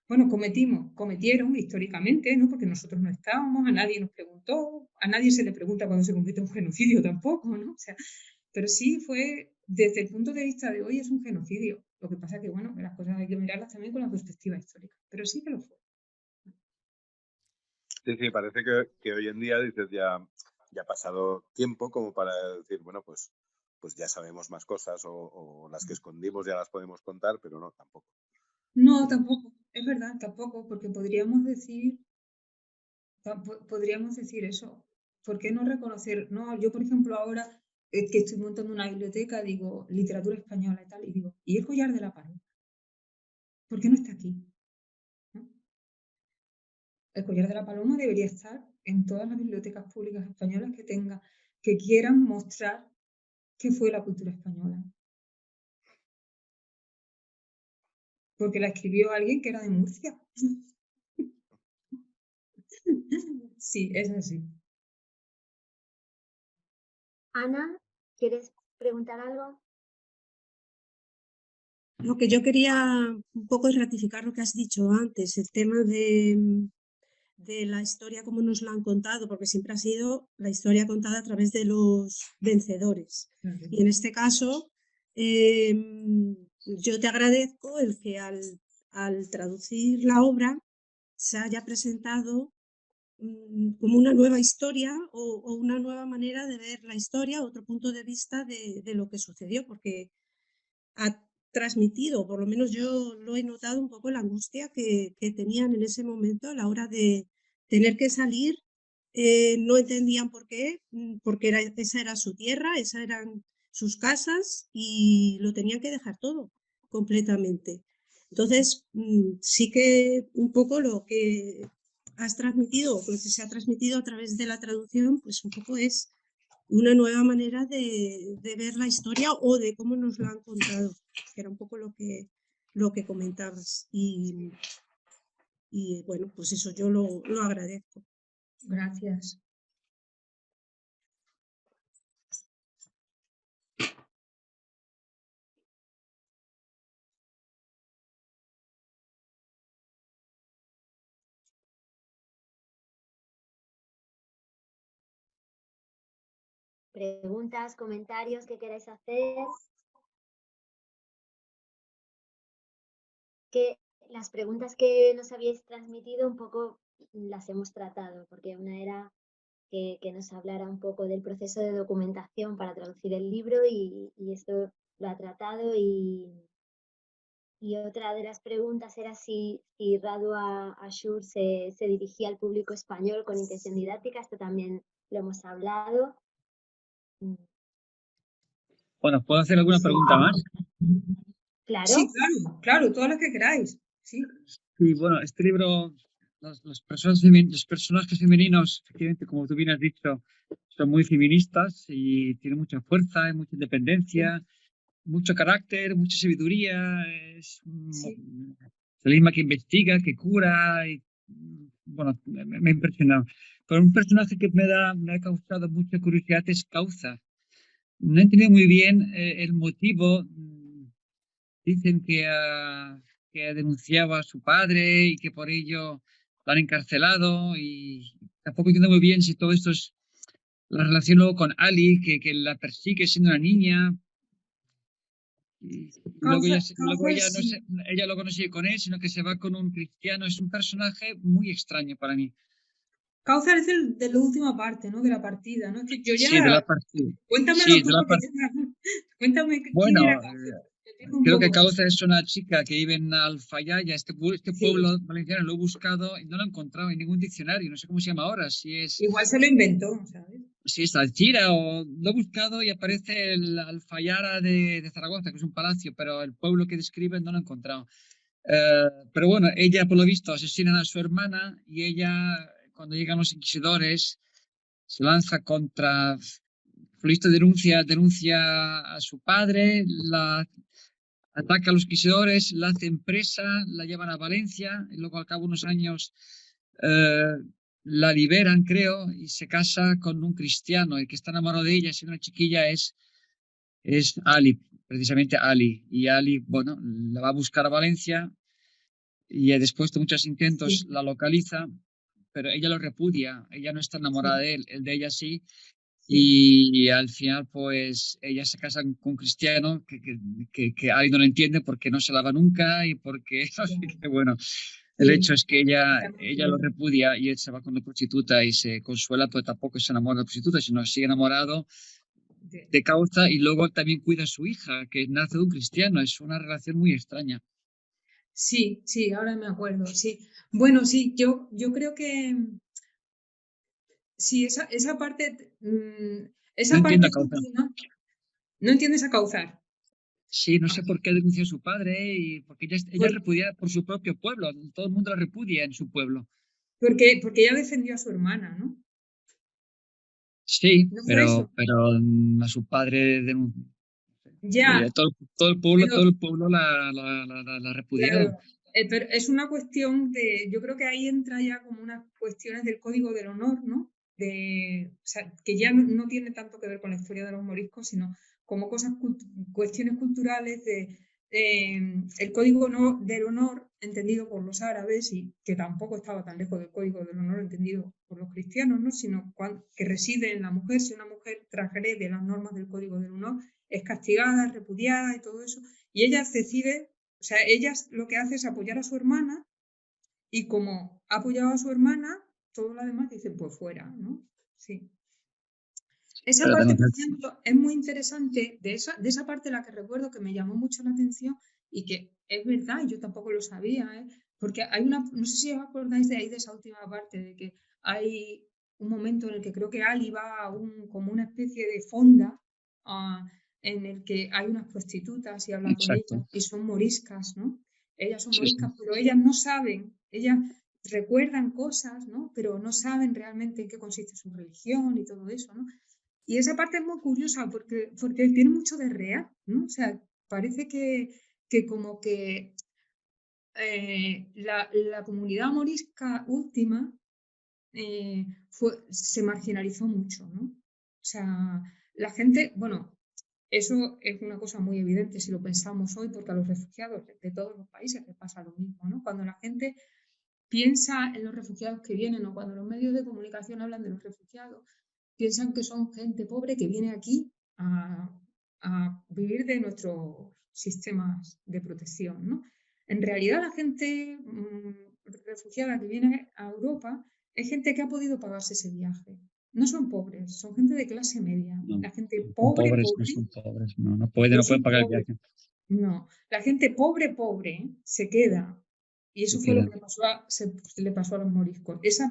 Speaker 2: bueno, cometieron históricamente, ¿no? Porque nosotros no estábamos, a nadie nos preguntó, a nadie se le pregunta cuando se comete un genocidio tampoco, ¿no? O sea, pero sí fue, desde el punto de vista de hoy, es un genocidio. Lo que pasa es que, bueno, las cosas hay que mirarlas también con la perspectiva histórica, pero sí que lo fue.
Speaker 6: Sí, parece que hoy en día dices ya ha pasado tiempo como para decir, bueno, pues ya sabemos más cosas o las que escondimos ya las podemos contar, pero no, tampoco.
Speaker 2: No, tampoco, es verdad, tampoco, porque podríamos decir eso. ¿Por qué no reconocer? No, yo, por ejemplo, ahora que estoy montando una biblioteca, digo, literatura española y tal, y digo, ¿y el collar de la paloma? ¿Por qué no está aquí? ¿No? El collar de la paloma debería estar en todas las bibliotecas públicas españolas que quieran mostrar qué fue la cultura española. Porque la escribió alguien que era de Murcia. Sí, es así.
Speaker 1: Ana, ¿quieres preguntar algo?
Speaker 7: Lo que yo quería un poco es ratificar lo que has dicho antes, el tema de la historia como nos la han contado, porque siempre ha sido la historia contada a través de los vencedores. Y en este caso, yo te agradezco el que al traducir la obra se haya presentado como una nueva historia o una nueva manera de ver la historia, otro punto de vista de lo que sucedió, porque ha transmitido, por lo menos yo lo he notado un poco la angustia que tenían en ese momento a la hora de tener que salir. No entendían por qué, porque esa era su tierra, esas eran sus casas y lo tenían que dejar todo completamente. Entonces, sí que un poco lo que has transmitido, lo que se ha transmitido a través de la traducción, pues un poco es una nueva manera de ver la historia o de cómo nos la han contado, que era un poco lo que comentabas. Y bueno, pues eso yo lo agradezco.
Speaker 2: Gracias.
Speaker 1: Preguntas, comentarios que queráis hacer. Que las preguntas que nos habíais transmitido un poco las hemos tratado, porque una era que nos hablara un poco del proceso de documentación para traducir el libro y esto lo ha tratado y otra de las preguntas era si Radu Ashur se dirigía al público español con intención didáctica, esto también lo hemos hablado.
Speaker 3: Bueno, ¿puedo hacer alguna pregunta más?
Speaker 1: Claro.
Speaker 2: Sí, claro, todas las que queráis. Sí.
Speaker 3: Sí, bueno, este libro, los personajes femeninos, efectivamente, como tú bien has dicho, son muy feministas y tienen mucha fuerza, mucha independencia, mucho carácter, mucha sabiduría. Es la misma que investiga, que cura. Y, bueno, me ha impresionado. Pero un personaje que me ha causado mucha curiosidad es Causa. No he entendido muy bien el motivo. Dicen que denunciaba a su padre y que por ello lo han encarcelado y tampoco entiendo muy bien si todo esto es la relación luego con Ali, que la persigue siendo una niña. Y luego ella luego no sigue con él, sino que se va con un cristiano. Es un personaje muy extraño para mí.
Speaker 2: Causa es el de la última parte, ¿no? De la partida, ¿no? Es que yo ya...
Speaker 3: Sí, de la partida.
Speaker 2: Cuéntamelo
Speaker 3: Sí,
Speaker 2: tú, porque cuéntame
Speaker 3: bueno,
Speaker 2: quién era Causa.
Speaker 3: Creo que Causa es una chica que vive en Alfayaya, este pueblo valenciano. Lo he buscado y no lo he encontrado en ningún diccionario. No sé cómo se llama ahora.
Speaker 2: Igual se lo inventó, ¿sabes?
Speaker 3: Si es Alchira o lo he buscado y aparece el Alfayara de Zaragoza, que es un palacio, pero el pueblo que describe no lo he encontrado. Pero bueno, ella por lo visto asesinan a su hermana y ella, cuando llegan los inquisidores, se lanza contra... Por lo visto denuncia a su padre, la ataca a los inquisidores, la hacen presa, la llevan a Valencia y luego al cabo de unos años la liberan, creo, y se casa con un cristiano. El que está enamorado de ella, siendo una chiquilla, es Ali, precisamente Ali. Y Ali, bueno, la va a buscar a Valencia y después de muchos intentos
Speaker 2: Sí,
Speaker 3: la localiza, pero ella lo repudia, ella no está enamorada
Speaker 2: sí,
Speaker 3: de él de ella sí,
Speaker 2: sí,
Speaker 3: y al final pues ella se casa con un cristiano que alguien no lo entiende porque no se lava nunca y porque, no sé
Speaker 2: ya,
Speaker 3: qué, bueno, el hecho
Speaker 2: sí,
Speaker 3: es que
Speaker 2: está muy
Speaker 3: ella lo
Speaker 2: fuerte.
Speaker 3: repudia y él se va con la prostituta y se consuela, pero tampoco se enamora de la prostituta, sino sigue enamorado
Speaker 2: De-
Speaker 3: de causa y luego también cuida a su hija, que nace de un cristiano. Es una relación muy extraña.
Speaker 2: Sí, sí, ahora me acuerdo, sí. Bueno, sí, yo creo que sí,
Speaker 3: No
Speaker 2: esa
Speaker 3: entiendo
Speaker 2: parte
Speaker 3: a causa.
Speaker 2: ¿no? No entiendes a causar.
Speaker 3: Sí, no
Speaker 2: Ah,
Speaker 3: sé por qué denunció a su padre y porque ella es
Speaker 2: por-
Speaker 3: repudiada por su propio pueblo. Todo el mundo la repudia en su pueblo.
Speaker 2: porque ella defendió a su hermana, ¿no?
Speaker 3: Sí,
Speaker 2: ¿No fue
Speaker 3: pero,
Speaker 2: eso?
Speaker 3: pero a su padre
Speaker 2: Ya,
Speaker 3: todo
Speaker 2: pero
Speaker 3: el pueblo la repudió.
Speaker 2: claro, pero es una cuestión yo creo que ahí entra ya como unas cuestiones del código del honor, ¿no? O sea, que ya no tiene tanto que ver con la historia de los moriscos, sino como cuestiones culturales el código del honor entendido por los árabes y que tampoco estaba tan lejos del código del honor entendido por los cristianos, ¿no? Sino que reside en la mujer. Si una mujer transgrede las normas del código del honor, es castigada, repudiada y todo eso. Y ella decide, o sea, ella lo que hace es apoyar a su hermana y como ha apoyado a su hermana, todo lo demás dice, pues fuera, ¿no? Sí. Esa
Speaker 3: Pero
Speaker 2: parte, por
Speaker 3: denuncia.
Speaker 2: ejemplo, es muy interesante, de esa parte la que recuerdo que me llamó mucho la atención y que es verdad, yo tampoco lo sabía, ¿eh? Porque hay no sé si os acordáis de ahí, de esa última parte, de que hay un momento en el que creo que Ali va a como una especie de fonda ah, en el que hay unas prostitutas y habla con
Speaker 3: Exacto.
Speaker 2: ellas y son moriscas, ¿no? Ellas son
Speaker 3: Sí, sí.
Speaker 2: moriscas, pero ellas no saben, ellas recuerdan cosas, ¿no? Pero no saben realmente en qué consiste su religión y todo eso, ¿no? Y esa parte es muy curiosa porque tiene mucho de real, ¿no? O sea, parece que como que la comunidad morisca última se marginalizó mucho, ¿no? O sea, la gente, bueno, eso es una cosa muy evidente si lo pensamos hoy, porque a los refugiados de todos los países les pasa lo mismo, ¿no? Cuando la gente piensa en los refugiados que vienen o cuando los medios de comunicación hablan de los refugiados, piensan que son gente pobre que viene aquí a vivir de nuestros sistemas de protección, ¿no? En realidad la gente refugiada que viene a Europa es gente que ha podido pagarse ese viaje. No son pobres, son gente de clase media.
Speaker 3: No,
Speaker 2: La gente
Speaker 3: son
Speaker 2: pobre,
Speaker 3: pobres, no
Speaker 2: pobre,
Speaker 3: son pobres. No,
Speaker 2: no
Speaker 3: no pueden
Speaker 2: son
Speaker 3: pagar el
Speaker 2: pobres.
Speaker 3: viaje.
Speaker 2: No, la gente pobre, pobre, se queda. Y
Speaker 3: Se
Speaker 2: eso fue lo
Speaker 3: quedan.
Speaker 2: que le pasó a los moriscos. Esas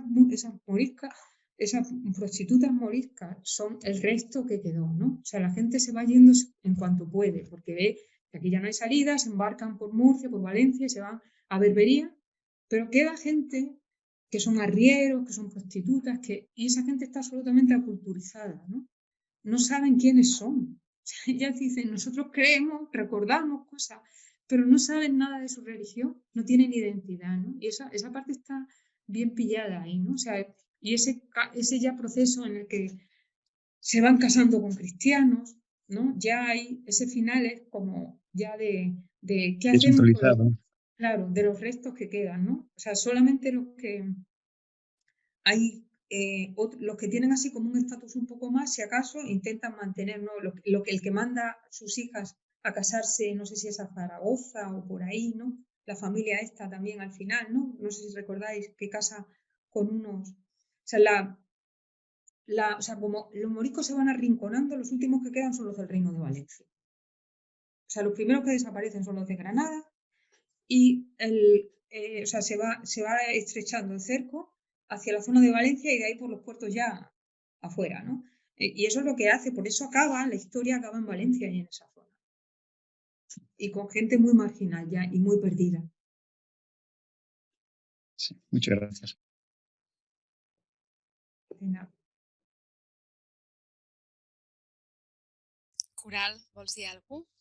Speaker 2: moriscas, esas prostitutas moriscas son el resto que quedó, ¿no? O sea, la gente se va yendo en cuanto puede, porque ve que aquí ya no hay salida, se embarcan por Murcia, por Valencia y se van a Berbería, pero queda gente que son arrieros, que son prostitutas, y esa gente está absolutamente aculturizada, ¿no? No saben quiénes son. Ellas dicen, nosotros creemos, recordamos cosas, pero no saben nada de su religión, no tienen identidad, ¿no? Y esa parte está bien pillada ahí, ¿no? O sea, y ese ya proceso en el que se van casando con cristianos, ¿no? Ya hay, ese final es como ya de qué hacemos con los,
Speaker 3: Descentralizado.
Speaker 2: claro, de los restos que quedan, ¿no? O sea, solamente los que hay los que tienen así como un estatus un poco más, si acaso, intentan mantener, ¿no? El que manda a sus hijas a casarse, no sé si es a Zaragoza o por ahí, ¿no? La familia esta también al final, ¿no? No sé si recordáis que casa con unos. O sea, o sea, como los moriscos se van arrinconando, los últimos que quedan son los del Reino de Valencia. O sea, los primeros que desaparecen son los de Granada y o sea, se va estrechando el cerco hacia la zona de Valencia y de ahí por los puertos ya afuera, ¿no? Y eso es lo que hace, por eso la historia acaba en Valencia y en esa zona. Y con gente muy marginal ya y muy perdida.
Speaker 3: Sí, muchas gracias.
Speaker 2: Venga.
Speaker 4: Coral, vols dir alguna cosa?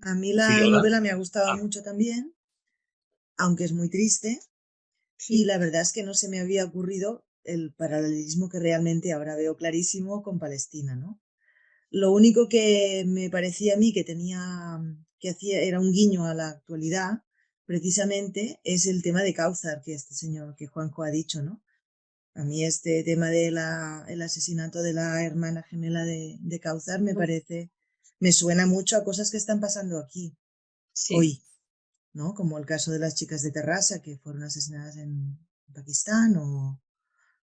Speaker 8: A mí
Speaker 6: Sí,
Speaker 8: la
Speaker 6: hola.
Speaker 8: novela me ha gustado
Speaker 6: Ah,
Speaker 8: mucho también, aunque es muy triste, y
Speaker 2: Sí,
Speaker 8: la verdad es que no se me había ocurrido el paralelismo que realmente ahora veo clarísimo con Palestina, ¿no? Lo único que me parecía a mí que hacía, era un guiño a la actualidad, precisamente, es el tema de Cáucar, que este señor, que Juanjo ha dicho, ¿no? A mí este tema del asesinato de la hermana gemela de Cáucar me suena mucho a cosas que están pasando aquí
Speaker 2: Sí,
Speaker 8: hoy, ¿no? Como el caso de las chicas de Terrassa que fueron asesinadas en Pakistán o,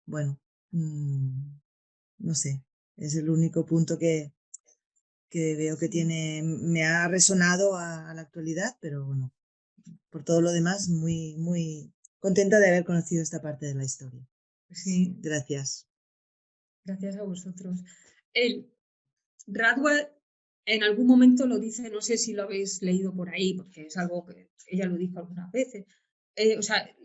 Speaker 8: bueno, no sé, es el único punto que veo que me ha resonado a la actualidad, pero bueno, por todo lo demás, muy, muy contenta de haber conocido esta parte de la historia.
Speaker 2: sí,
Speaker 8: Gracias.
Speaker 2: gracias a vosotros. Radwa en algún momento lo dice, no sé si lo habéis leído por ahí, porque es algo que ella lo dijo algunas veces. O sea,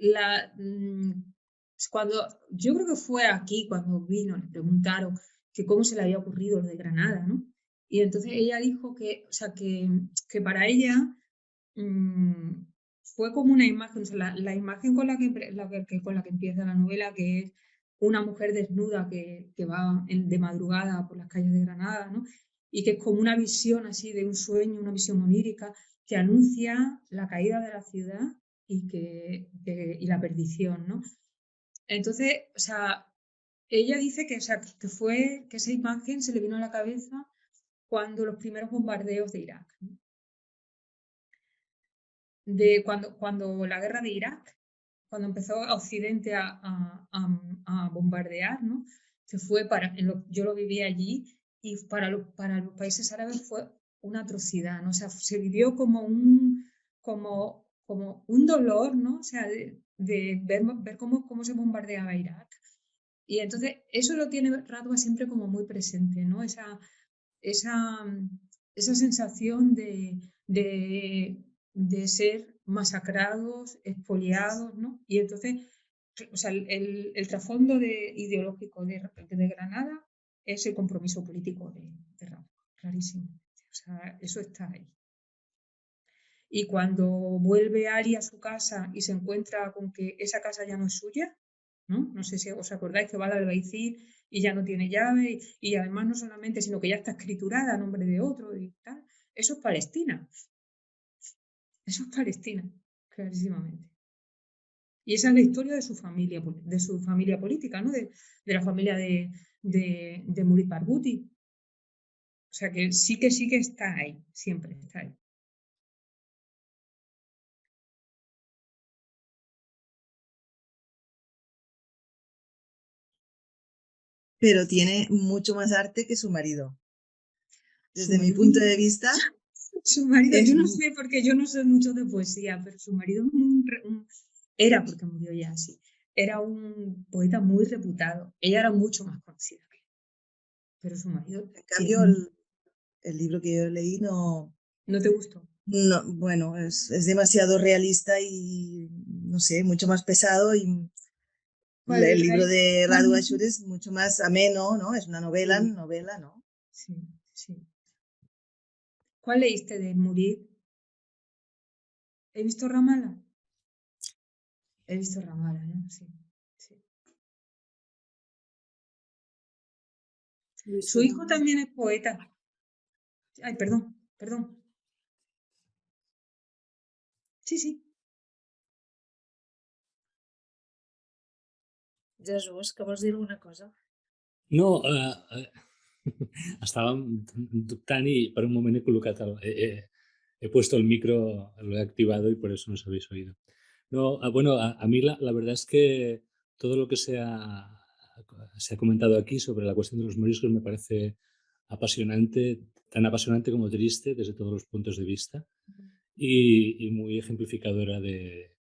Speaker 2: cuando yo creo que fue aquí cuando vino, le preguntaron que cómo se le había ocurrido lo de Granada, ¿no? Y entonces ella dijo que, o sea, que para ella fue como una imagen, o sea, la imagen con la que empieza la novela, que es una mujer desnuda que va de madrugada por las calles de Granada, ¿no? Y que es como una visión así de un sueño, una visión onírica, que anuncia la caída de la ciudad y la perdición, ¿no? Entonces, o sea, ella dice que, o sea, que esa imagen se le vino a la cabeza cuando los primeros bombardeos de Irak, ¿no? De cuando la guerra de Irak, cuando empezó Occidente a bombardear, ¿no? Que fue yo lo viví allí y para los países árabes fue una atrocidad, ¿no? O sea, se vivió como un dolor, ¿no? O sea, de ver cómo se bombardeaba Irak. Y entonces eso lo tiene Radwa siempre como muy presente, ¿no? Esa sensación de ser masacrados, expoliados, ¿no? Y entonces, o sea, el trasfondo ideológico de Granada es el compromiso político de Radwa, clarísimo. O sea, eso está ahí. Y cuando vuelve Ali a su casa y se encuentra con que esa casa ya no es suya, ¿no? No sé si os acordáis que va al albaicil y ya no tiene llave y además no solamente, sino que ya está escriturada a nombre de otro y tal. Eso es Palestina. Eso es Palestina, clarísimamente. Y esa es la historia de su familia política, ¿no? De la familia de Murid Barghouti. O sea que sí que está ahí, siempre está ahí.
Speaker 8: Pero tiene mucho más arte que su marido. Desde mi punto de vista.
Speaker 2: Su marido, yo no sé, porque yo no sé mucho de poesía, pero su marido era, porque murió ya así, era un poeta muy reputado. Ella era mucho más conocida que él, pero su marido...
Speaker 8: En cambio, el libro que yo leí no...
Speaker 2: ¿No te gustó?
Speaker 8: No, bueno, es demasiado realista y, no sé, mucho más pesado y el libro de Radwa Ashur es mucho más ameno, ¿no? Es una novela, ¿no?
Speaker 2: Sí, sí. ¿Cuál leíste de Murid? ¿He visto Ramala? He visto Ramala, ¿no? Sí, sí. Su hijo también es poeta. Ay, perdón. Sí, sí.
Speaker 9: Jesús, que vols dir alguna cosa?
Speaker 10: No, estàvem dubtant y por un momento he colocado, he puesto el micro, lo he activado y por eso no os habéis oído. No, bueno, a mí la verdad es que todo lo que se ha comentado aquí sobre la cuestión de los moriscos me parece apasionante, tan apasionante como triste desde todos los puntos de vista y muy ejemplificadora de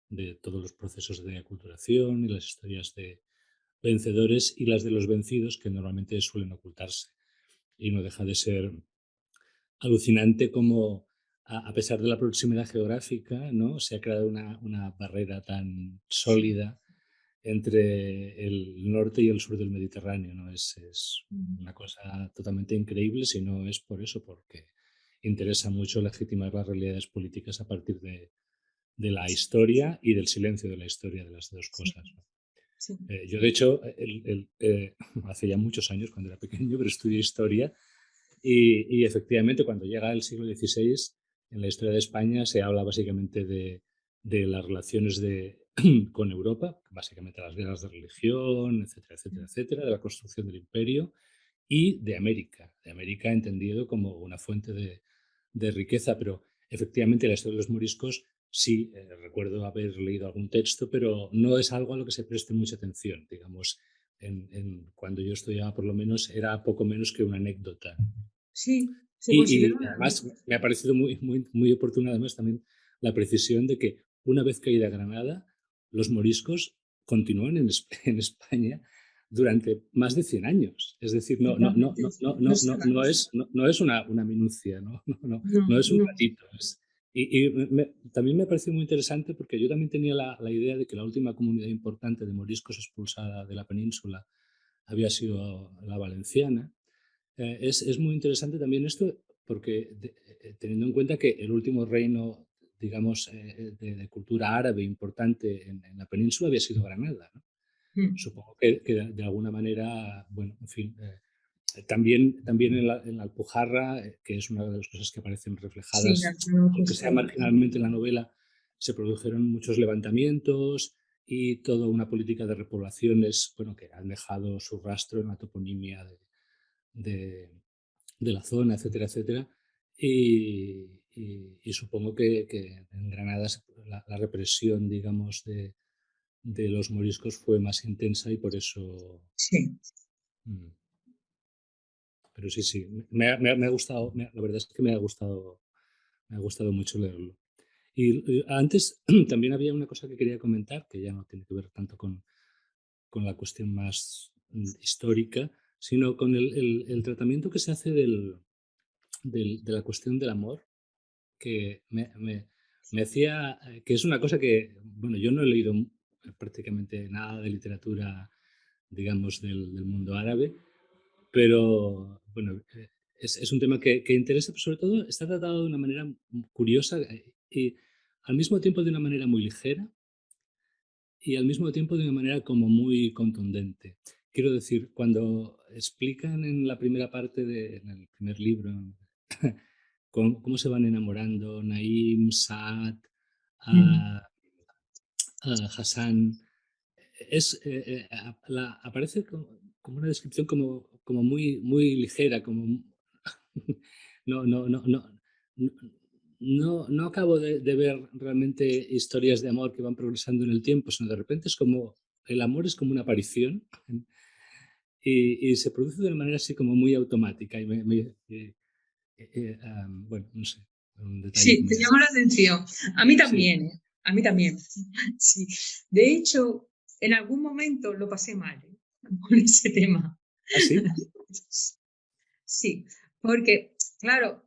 Speaker 10: todos los procesos de aculturación y las historias de vencedores y las de los vencidos que normalmente suelen ocultarse. Y no deja de ser alucinante como, a pesar de la proximidad geográfica, ¿no? Se ha creado una barrera tan sólida entre el norte y el sur del Mediterráneo, ¿no? Es una cosa totalmente increíble, si no es por eso, porque interesa mucho legitimar las realidades políticas a partir de la historia y del silencio de la historia, de las dos cosas, ¿no?
Speaker 2: Sí.
Speaker 10: Yo, de hecho, hace ya muchos años, cuando era pequeño, pero estudié historia Y efectivamente, cuando llega el siglo XVI, en la historia de España se habla básicamente de las relaciones con Europa, básicamente las guerras de religión, etcétera, etcétera, etcétera, de la construcción del imperio y de América entendido como una fuente de riqueza, pero efectivamente la historia de los moriscos sí, recuerdo haber leído algún texto, pero no es algo a lo que se preste mucha atención, digamos, cuando yo estudiaba por lo menos era poco menos que una anécdota.
Speaker 2: Sí, se considera
Speaker 10: Y
Speaker 2: una
Speaker 10: además
Speaker 2: anécdota.
Speaker 10: me ha parecido muy oportuna además también la precisión de que una vez caída Granada, los moriscos continúan en España durante más de 100 años. Es decir,
Speaker 2: Totalmente. No se
Speaker 10: no es una minucia,
Speaker 2: No,
Speaker 10: no es un
Speaker 2: no.
Speaker 10: ratito. También me pareció muy interesante porque yo también tenía la idea de que la última comunidad importante de moriscos expulsada de la península había sido la valenciana. Es muy interesante también esto porque teniendo en cuenta que el último reino, digamos, de cultura árabe importante en la península había sido Granada, ¿no? Supongo que de alguna manera, bueno, en fin, también en la Alpujarra, que es una de las cosas que aparecen
Speaker 2: Sí,
Speaker 10: reflejadas,
Speaker 2: no,
Speaker 10: aunque sea marginalmente en la novela, se produjeron muchos levantamientos y toda una política de repoblaciones, bueno, que han dejado su rastro en la toponimia de, de la zona, etcétera, etcétera. Y supongo que en Granada la represión, digamos, de los moriscos fue más intensa y por eso...
Speaker 2: Sí.
Speaker 10: Pero sí, me ha gustado, la verdad es que me ha gustado mucho leerlo. Y antes también había una cosa que quería comentar, que ya no tiene que ver tanto con la cuestión más histórica, sino con el tratamiento que se hace de la cuestión del amor, que me hacía, que es una cosa que, bueno, yo no he leído prácticamente nada de literatura, digamos, del mundo árabe, pero bueno, es un tema que interesa, pero sobre todo está tratado de una manera curiosa y al mismo tiempo de una manera muy ligera y al mismo tiempo de una manera como muy contundente. Quiero decir, cuando explican en la primera parte, en el primer libro, cómo se van enamorando Naim, Saad, Hassan, aparece como una descripción como muy ligera, como no, no, no, no, no acabo de ver realmente historias de amor que van progresando en el tiempo, sino de repente es como el amor es como una aparición y se produce de una manera así como muy automática bueno, no sé, un detalle que
Speaker 2: Sí, te
Speaker 10: me...
Speaker 2: llama la atención. A mí
Speaker 10: Sí.
Speaker 2: también, ¿eh? A mí también. Sí. De hecho, en algún momento lo pasé mal, ¿eh? Con ese tema.
Speaker 10: ¿Ah, sí?
Speaker 2: Sí, porque, claro,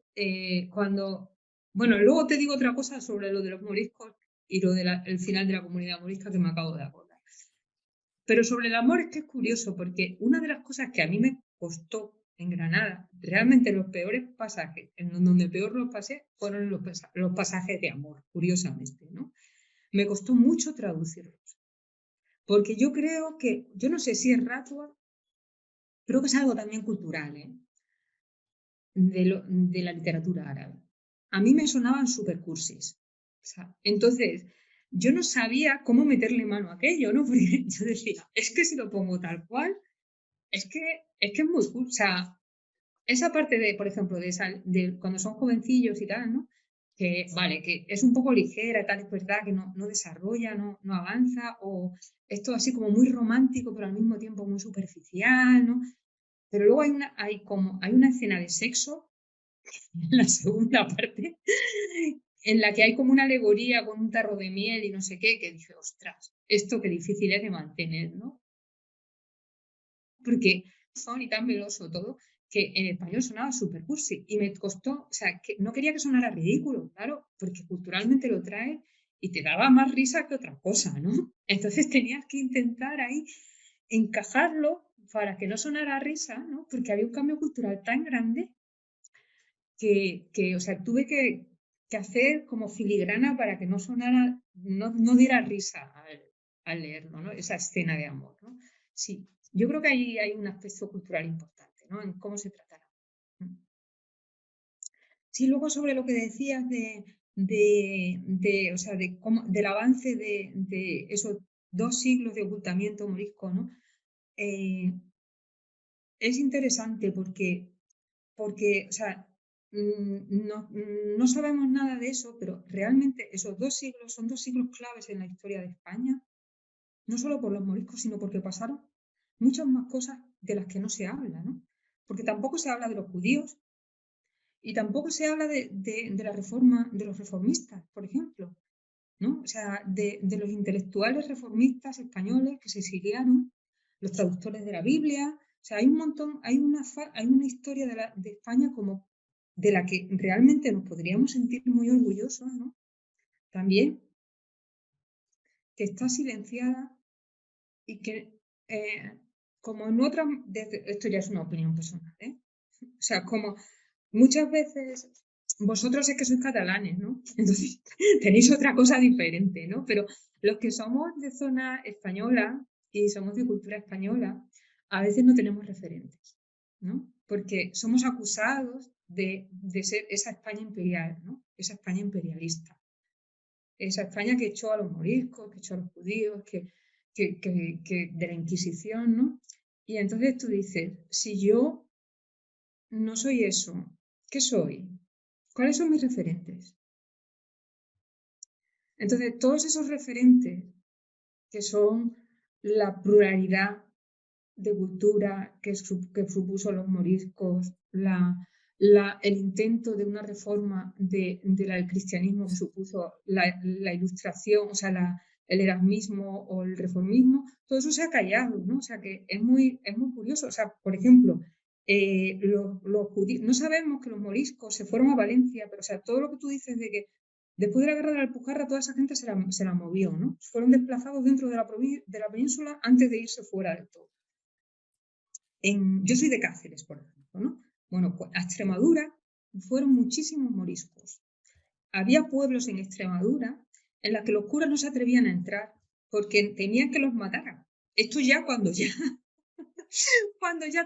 Speaker 2: bueno, luego te digo otra cosa sobre lo de los moriscos y lo del final de la comunidad morisca que me acabo de acordar. Pero sobre el amor es que es curioso, porque una de las cosas que a mí me costó en Granada, realmente los peores pasajes, en donde peor los pasé, fueron los pasajes de amor, curiosamente, ¿no? Me costó mucho traducirlos, porque yo creo que, yo no sé si es rasgo, creo que es algo también cultural, ¿eh? De la literatura árabe. A mí me sonaban super cursis. O sea, entonces, yo no sabía cómo meterle mano a aquello, ¿no? Porque yo decía, es que si lo pongo tal cual, es que es muy cool. O sea, esa parte de, por ejemplo, de cuando son jovencillos y tal, ¿no? Que, vale, que es un poco ligera, tal, es verdad que no desarrolla, no avanza, o esto así como muy romántico, pero al mismo tiempo muy superficial, ¿no? Pero luego hay una escena de sexo en la segunda parte, en la que hay como una alegoría con un tarro de miel y no sé qué, que dice, ostras, esto qué difícil es de mantener, ¿no? Porque son y tan veloso todo, que en español sonaba super cursi y me costó, o sea, que no quería que sonara ridículo, claro, porque culturalmente lo trae y te daba más risa que otra cosa, ¿no? Entonces tenías que intentar ahí encajarlo para que no sonara risa, ¿no? Porque había un cambio cultural tan grande o sea, tuve que hacer como filigrana para que no sonara, no diera risa al leerlo, ¿no? Esa escena de amor, ¿no? Sí, yo creo que ahí hay un aspecto cultural importante, ¿no? En cómo se tratará. Sí, luego sobre lo que decías o sea, del avance de esos 2 siglos de ocultamiento morisco, ¿no? Es interesante porque, o sea, no sabemos nada de eso, pero realmente esos 2 siglos son 2 siglos claves en la historia de España, no solo por los moriscos, sino porque pasaron muchas más cosas de las que no se habla, ¿no? Porque tampoco se habla de los judíos y tampoco se habla de la reforma, de los reformistas, por ejemplo, ¿no? O sea, de los intelectuales reformistas españoles que se exiliaron, los traductores de la Biblia. O sea, hay un montón, hay una historia de España como de la que realmente nos podríamos sentir muy orgullosos, ¿no? También, que está silenciada y que, como en otras, esto ya es una opinión personal, ¿eh? O sea, como muchas veces vosotros es que sois catalanes, ¿no? Entonces tenéis otra cosa diferente, ¿no? Pero los que somos de zona española y somos de cultura española, a veces no tenemos referentes, ¿no? Porque somos acusados de ser esa España imperial, ¿no? Esa España imperialista. Esa España que echó a los moriscos, que echó a los judíos, que de la Inquisición, ¿no? Y entonces tú dices, si yo no soy eso, ¿qué soy? ¿Cuáles son mis referentes? Entonces, todos esos referentes que son la pluralidad de cultura que supuso los moriscos, el intento de una reforma del cristianismo que supuso la ilustración, o sea, el erasmismo o el reformismo, todo eso se ha callado, ¿no? O sea, que es muy curioso. O sea, por ejemplo, los judíos, no sabemos que los moriscos se fueron a Valencia, pero o sea, todo lo que tú dices de que después de la guerra de la Alpujarra toda esa gente se la movió, ¿no? Fueron desplazados dentro de la península antes de irse fuera del todo. Yo soy de Cáceres, por ejemplo, ¿no? Bueno, pues a Extremadura fueron muchísimos moriscos. Había pueblos en Extremadura en los que los curas no se atrevían a entrar porque temían que los mataran. Esto ya cuando ya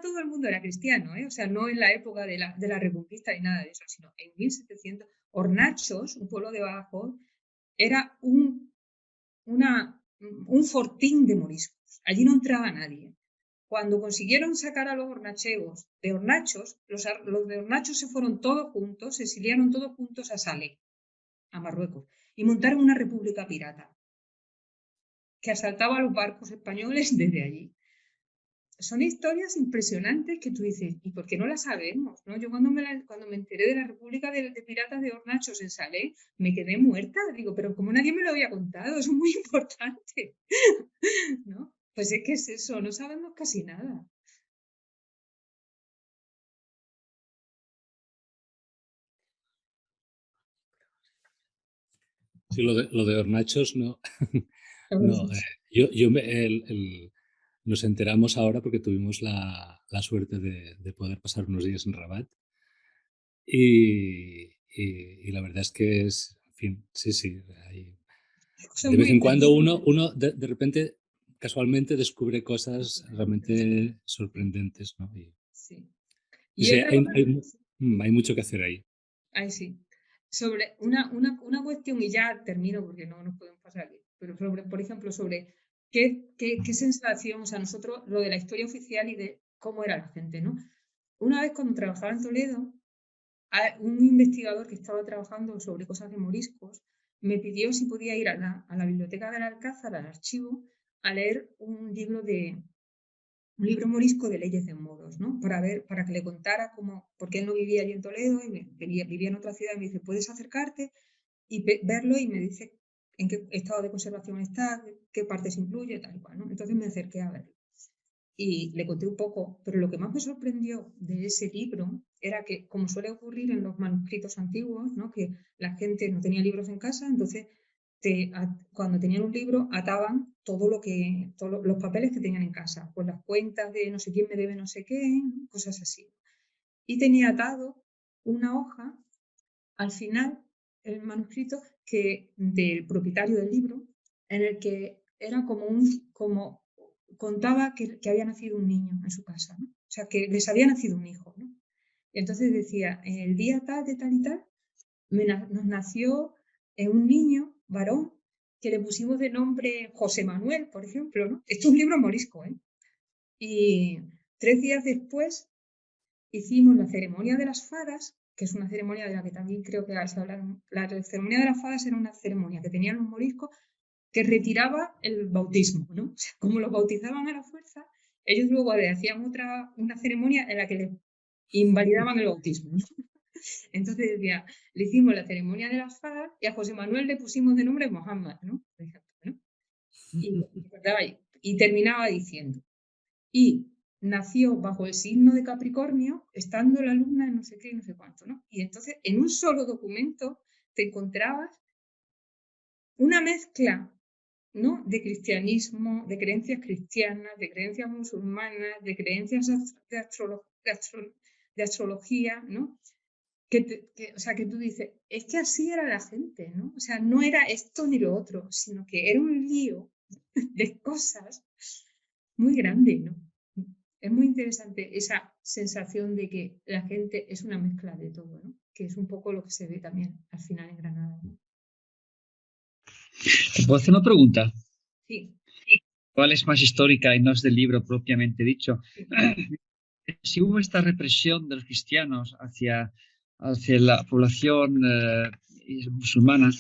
Speaker 2: todo el mundo era cristiano, ¿eh? O sea, no en la época de la Reconquista ni nada de eso, sino en 1700. Hornachos, un pueblo de Badajoz, era un fortín de moriscos. Allí no entraba nadie. Cuando consiguieron sacar a los hornachegos de Hornachos, los de Hornachos se fueron todos juntos, se exiliaron todos juntos a Salé, a Marruecos, y montaron una república pirata que asaltaba a los barcos españoles desde allí. Son historias impresionantes que tú dices, ¿y por qué no las sabemos? ¿No? Yo cuando me enteré de la República de Piratas de Hornachos en Salé, me quedé muerta. Digo, pero como nadie me lo había contado, es muy importante. ¿No? Pues es que es eso, no sabemos casi nada.
Speaker 10: Sí, lo de Hornachos no. No, nos enteramos ahora porque tuvimos la suerte de poder pasar unos días en Rabat y la verdad es que es, en fin, sí, de vez en cuando uno de repente casualmente descubre cosas realmente sorprendentes, ¿no?
Speaker 2: Sí.
Speaker 10: Y sí, hay mucho que hacer ahí.
Speaker 2: Ay, sí. Sobre una cuestión, y ya termino porque no nos podemos pasar aquí, pero por ejemplo, sobre qué sensación, o sea, nosotros, lo de la historia oficial y de cómo era la gente, ¿no? Una vez cuando trabajaba en Toledo, un investigador que estaba trabajando sobre cosas de moriscos me pidió si podía ir a la biblioteca del Alcázar, al archivo, a leer un libro morisco de leyes de modos, ¿no? Para que le contara cómo, porque él no vivía allí en Toledo y vivía en otra ciudad, y me dice, puedes acercarte y verlo, y me dice en qué estado de conservación está, qué partes incluye, tal y cual, ¿no? Entonces me acerqué a verlo y le conté un poco, pero lo que más me sorprendió de ese libro era que, como suele ocurrir en los manuscritos antiguos, ¿no? Que la gente no tenía libros en casa, entonces cuando tenían un libro ataban todos los papeles que tenían en casa, pues las cuentas de no sé quién me debe no sé qué, cosas así. Y tenía atado una hoja al final, el manuscrito del propietario del libro, en el que era como contaba que había nacido un niño en su casa, ¿no? O sea, que les había nacido un hijo, ¿no? Entonces decía, el día tal de tal y tal, nos nació un niño, varón, que le pusimos de nombre José Manuel, por ejemplo, ¿no? Esto es un libro morisco, ¿eh? Y 3 días después hicimos la ceremonia de las fadas, que es una ceremonia de la que también creo que se habla. La ceremonia de las fadas era una ceremonia que tenían los moriscos que retiraba el bautismo, ¿no? O sea, como los bautizaban a la fuerza, ellos luego le hacían una ceremonia en la que le invalidaban el bautismo, ¿no? Entonces decía, le hicimos la ceremonia de las fadas y a José Manuel le pusimos de nombre Mohammed, ¿no? Por ejemplo, ¿no? Y terminaba diciendo, y nació bajo el signo de Capricornio, estando la luna en no sé qué y no sé cuánto, ¿no? Y entonces en un solo documento te encontrabas una mezcla, ¿no? De cristianismo, de creencias cristianas, de creencias musulmanas, de creencias de astrología, ¿no? O sea, que tú dices, es que así era la gente, ¿no? O sea, no era esto ni lo otro, sino que era un lío de cosas muy grande, ¿no? Es muy interesante esa sensación de que la gente es una mezcla de todo, ¿no? Que es un poco lo que se ve también al final en Granada, ¿no?
Speaker 3: ¿Te puedo hacer una pregunta?
Speaker 2: Sí.
Speaker 3: ¿Cuál es más histórica y no es del libro propiamente dicho? Sí. Si hubo esta represión de los cristianos hacia la población musulmana,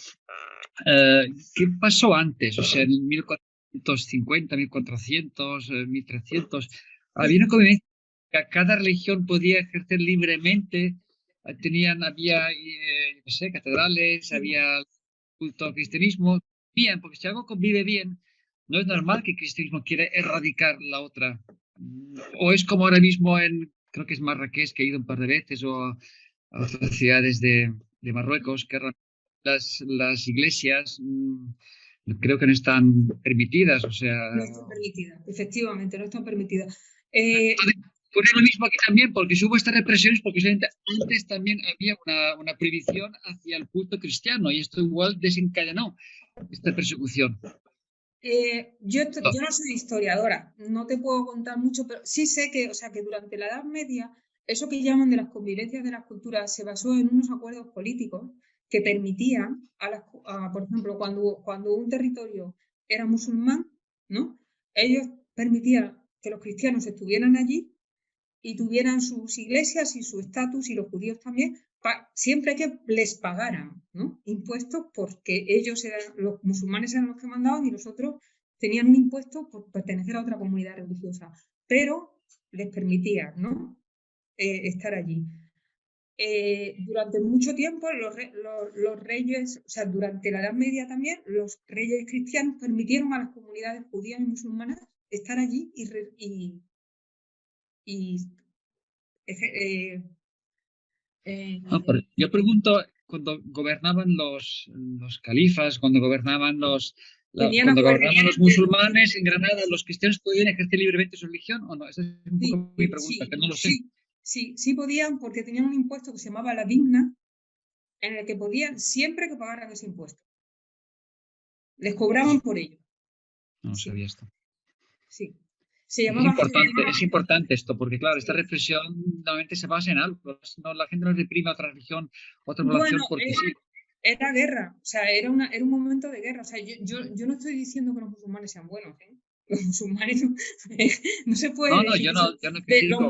Speaker 3: ¿qué pasó antes? O sea, en 1450, 1400, 1300, había una convivencia que cada religión podía ejercer libremente, había no sé, catedrales, había culto al cristianismo, bien, porque si algo convive bien, no es normal que el cristianismo quiera erradicar la otra. O es como ahora mismo creo que es Marrakech, que he ido un par de veces, o a otras ciudades de Marruecos, que las iglesias creo que no están permitidas, o sea...
Speaker 2: No están permitidas, efectivamente, no están permitidas.
Speaker 3: Ocurre lo mismo aquí también, porque si hubo estas represiones, porque antes también había una prohibición hacia el culto cristiano, y esto igual desencadenó esta persecución.
Speaker 2: Yo no soy historiadora, no te puedo contar mucho, pero sí sé que, o sea, que durante la Edad Media, eso que llaman de las convivencias de las culturas se basó en unos acuerdos políticos que permitían, por ejemplo, cuando un territorio era musulmán, ¿no? Ellos permitían que los cristianos estuvieran allí y tuvieran sus iglesias y su estatus, y los judíos también, siempre que les pagaran, ¿no? Impuestos, porque los musulmanes eran los que mandaban y los otros tenían un impuesto por pertenecer a otra comunidad religiosa, pero les permitía, ¿no? Estar allí. Durante mucho tiempo los reyes, o sea, durante la Edad Media también, los reyes cristianos permitieron a las comunidades judías y musulmanas estar allí
Speaker 3: yo pregunto, cuando gobernaban los califas, cuando gobernaban los musulmanes en Granada, ¿los cristianos podían ejercer libremente su religión o no? Esa es un poco mi pregunta, que no lo sé.
Speaker 2: Sí podían, porque tenían un impuesto que se llamaba la digna, en el que podían siempre que pagaran ese impuesto. Les cobraban por ello.
Speaker 3: No sabía esto.
Speaker 2: Sí.
Speaker 3: Es importante esto, porque claro, esta represión normalmente se basa en algo. No, la gente no reprime a otra religión, otra población, porque sí.
Speaker 2: Era guerra, o sea, era un momento de guerra. O sea, yo no estoy diciendo que los musulmanes sean buenos, ¿eh? Los musulmanes no se puede decir.
Speaker 3: Yo no critico,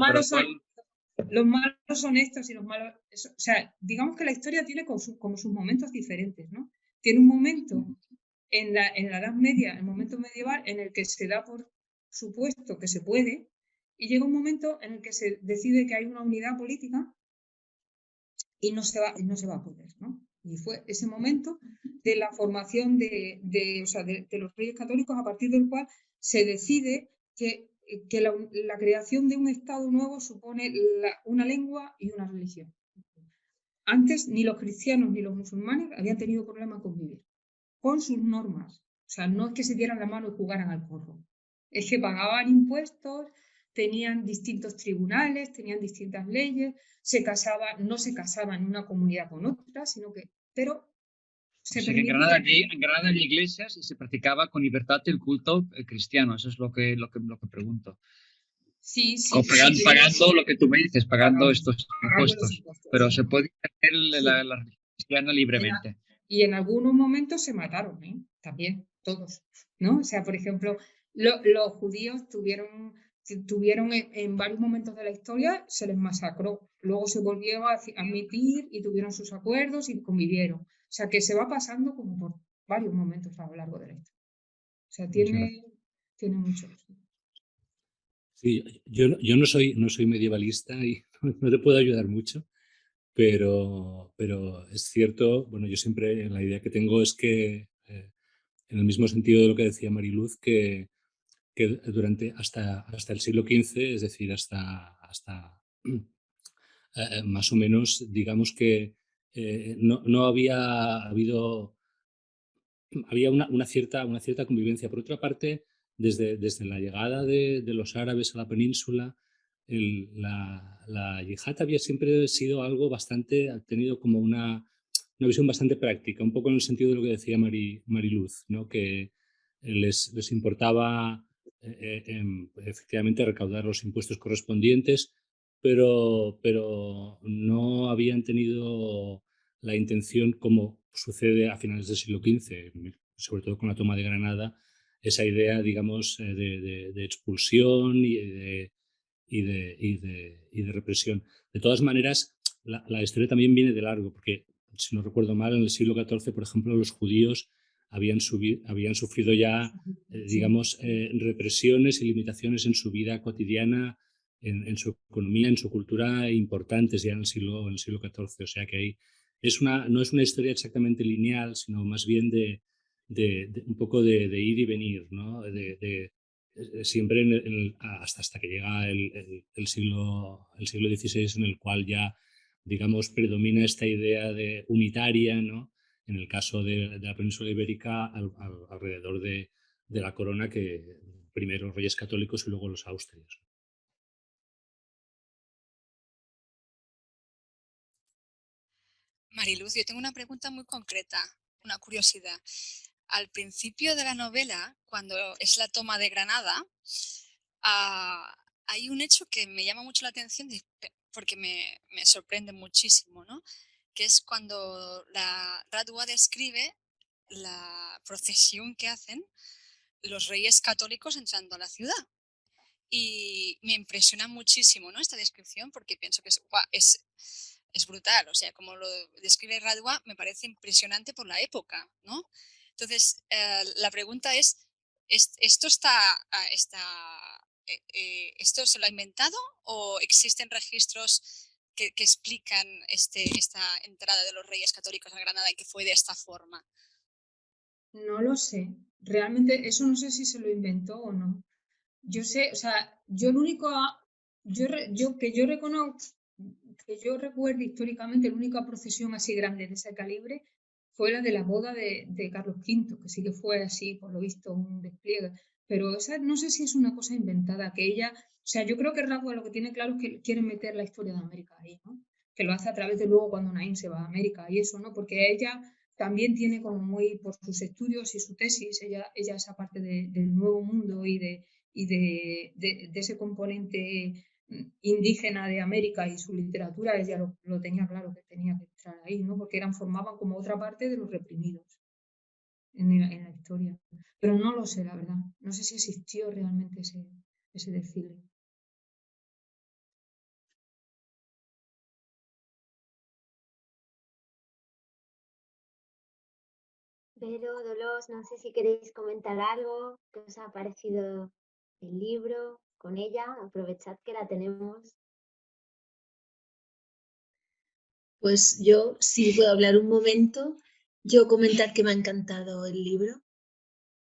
Speaker 2: los malos son estos y los malos... o sea, digamos que la historia tiene como sus momentos diferentes, ¿no? Tiene un momento en la Edad Media, el momento medieval, en el que se da por supuesto que se puede, y llega un momento en el que se decide que hay una unidad política y no se va a poder, ¿no? Y fue ese momento de la formación de los reyes católicos, a partir del cual se decide que la creación de un Estado nuevo supone una lengua y una religión. Antes ni los cristianos ni los musulmanes habían tenido problema con vivir, con sus normas. O sea, no es que se dieran la mano y jugaran al corro. Es que pagaban impuestos, tenían distintos tribunales, tenían distintas leyes, no se casaban en una comunidad con otra, sino que... Pero
Speaker 3: en Granada había iglesias y se practicaba con libertad el culto cristiano. Eso es lo que pregunto.
Speaker 2: Sí, sí.
Speaker 3: Pagando lo que tú me dices, pagando estos
Speaker 2: Pagando los
Speaker 3: impuestos.
Speaker 2: impuestos,
Speaker 3: Pero
Speaker 2: sí.
Speaker 3: se puede hacer
Speaker 2: Sí.
Speaker 3: la religión cristiana libremente.
Speaker 2: Y en algunos momentos se mataron, ¿eh? También, todos, ¿no? O sea, por ejemplo, los judíos tuvieron en varios momentos de la historia, se les masacró. Luego se volvieron a admitir y tuvieron sus acuerdos y convivieron. O sea, que se va pasando como por varios momentos a lo largo de la historia. O sea, tiene mucho.
Speaker 10: Sí, yo no soy medievalista y no te puedo ayudar mucho, pero es cierto, bueno, yo siempre la idea que tengo es que, en el mismo sentido de lo que decía Mariluz, que durante hasta el siglo XV, es decir, hasta más o menos, digamos que no había habido, había una cierta convivencia. Por otra parte, desde la llegada de los árabes a la península, la yihad había siempre sido algo bastante, ha tenido como una visión bastante práctica, un poco en el sentido de lo que decía Mariluz, ¿no? Que les importaba efectivamente recaudar los impuestos correspondientes, pero no habían tenido la intención, como sucede a finales del siglo XV, sobre todo con la toma de Granada, esa idea, digamos, de expulsión y de represión. De todas maneras, la historia también viene de largo, porque, si no recuerdo mal, en el siglo XIV, por ejemplo, los judíos habían sufrido ya, digamos, represiones y limitaciones en su vida cotidiana, en su economía, en su cultura, importantes ya en el siglo XIV. O sea que ahí no es una historia exactamente lineal, sino más bien de un poco de ir y venir, ¿no? Siempre hasta que llega el siglo XVI, en el cual ya, digamos, predomina esta idea de unitaria, ¿no? En el caso de la península ibérica, alrededor de la corona, que primero los reyes católicos y luego los austrios.
Speaker 4: Mariluz, yo tengo una pregunta muy concreta, una curiosidad. Al principio de la novela, cuando es la toma de Granada, hay un hecho que me llama mucho la atención porque me sorprende muchísimo, ¿no? Que es cuando la Radua describe la procesión que hacen los reyes católicos entrando a la ciudad. Y me impresiona muchísimo, ¿no?, esta descripción, porque pienso que es brutal. O sea, como lo describe Radua, me parece impresionante por la época, ¿no? Entonces, la pregunta es, ¿esto ¿esto se lo ha inventado o existen registros que explican esta entrada de los reyes católicos a Granada y que fue de esta forma?
Speaker 2: No lo sé. Realmente eso no sé si se lo inventó o no. Yo sé, o sea, yo lo único, que yo recuerdo históricamente, la única procesión así grande de ese calibre fue la de la boda de Carlos V, que sí que fue así, por lo visto, un despliegue. Pero esa no sé si es una cosa inventada, que ella, o sea, yo creo que Radua lo que tiene claro es que quiere meter la historia de América ahí, ¿no? Que lo hace a través de luego cuando Naín se va a América y eso, ¿no? Porque ella también tiene como muy, por sus estudios y su tesis, ella esa parte del Nuevo Mundo y de ese componente indígena de América y su literatura, ella lo tenía claro que tenía que entrar ahí, ¿no? Porque formaban como otra parte de los reprimidos en la historia. Pero no lo sé, la verdad. No sé si existió realmente ese desfile.
Speaker 1: Pero, Dolores, no sé si queréis comentar algo, qué os ha parecido el libro con ella, aprovechad que la tenemos.
Speaker 9: Pues yo, si puedo hablar un momento, yo comentar que me ha encantado el libro,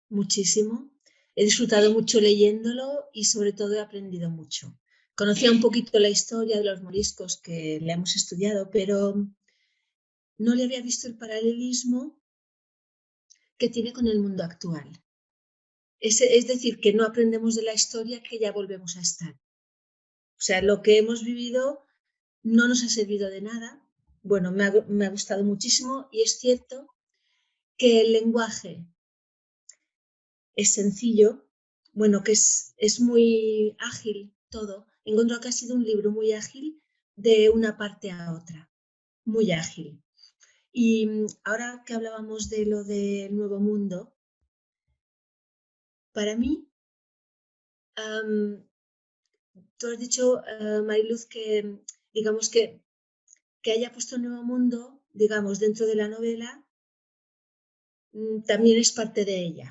Speaker 9: muchísimo. He disfrutado mucho leyéndolo y sobre todo he aprendido mucho. Conocía un poquito la historia de los moriscos que le hemos estudiado, pero no le había visto el paralelismo que tiene con el mundo actual. Es decir, que no aprendemos de la historia, que ya volvemos a estar. O sea, lo que hemos vivido no nos ha servido de nada. Bueno, me ha gustado muchísimo y es cierto que el lenguaje es sencillo, bueno, que es muy ágil todo, he encontrado que ha sido un libro muy ágil de una parte a otra, muy ágil. Y ahora que hablábamos de lo del Nuevo Mundo, para mí, tú has dicho, Mariluz, que digamos que haya puesto el Nuevo Mundo, digamos, dentro de la novela, también es parte de ella.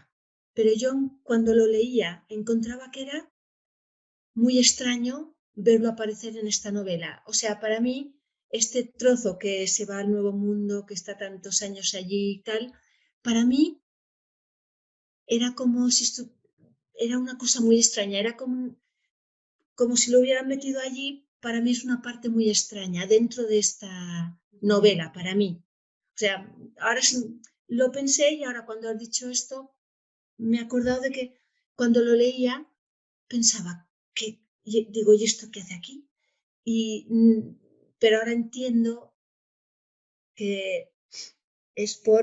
Speaker 9: Pero yo cuando lo leía encontraba que era muy extraño verlo aparecer en esta novela. O sea, para mí, este trozo que se va al Nuevo Mundo, que está tantos años allí y tal, para mí era como si era una cosa muy extraña, era como si lo hubieran metido allí. Para mí es una parte muy extraña dentro de esta novela, para mí. O sea, ahora lo pensé y ahora cuando has dicho esto, me he acordado de que cuando lo leía pensaba que, digo, ¿y esto qué hace aquí? Pero ahora entiendo que es por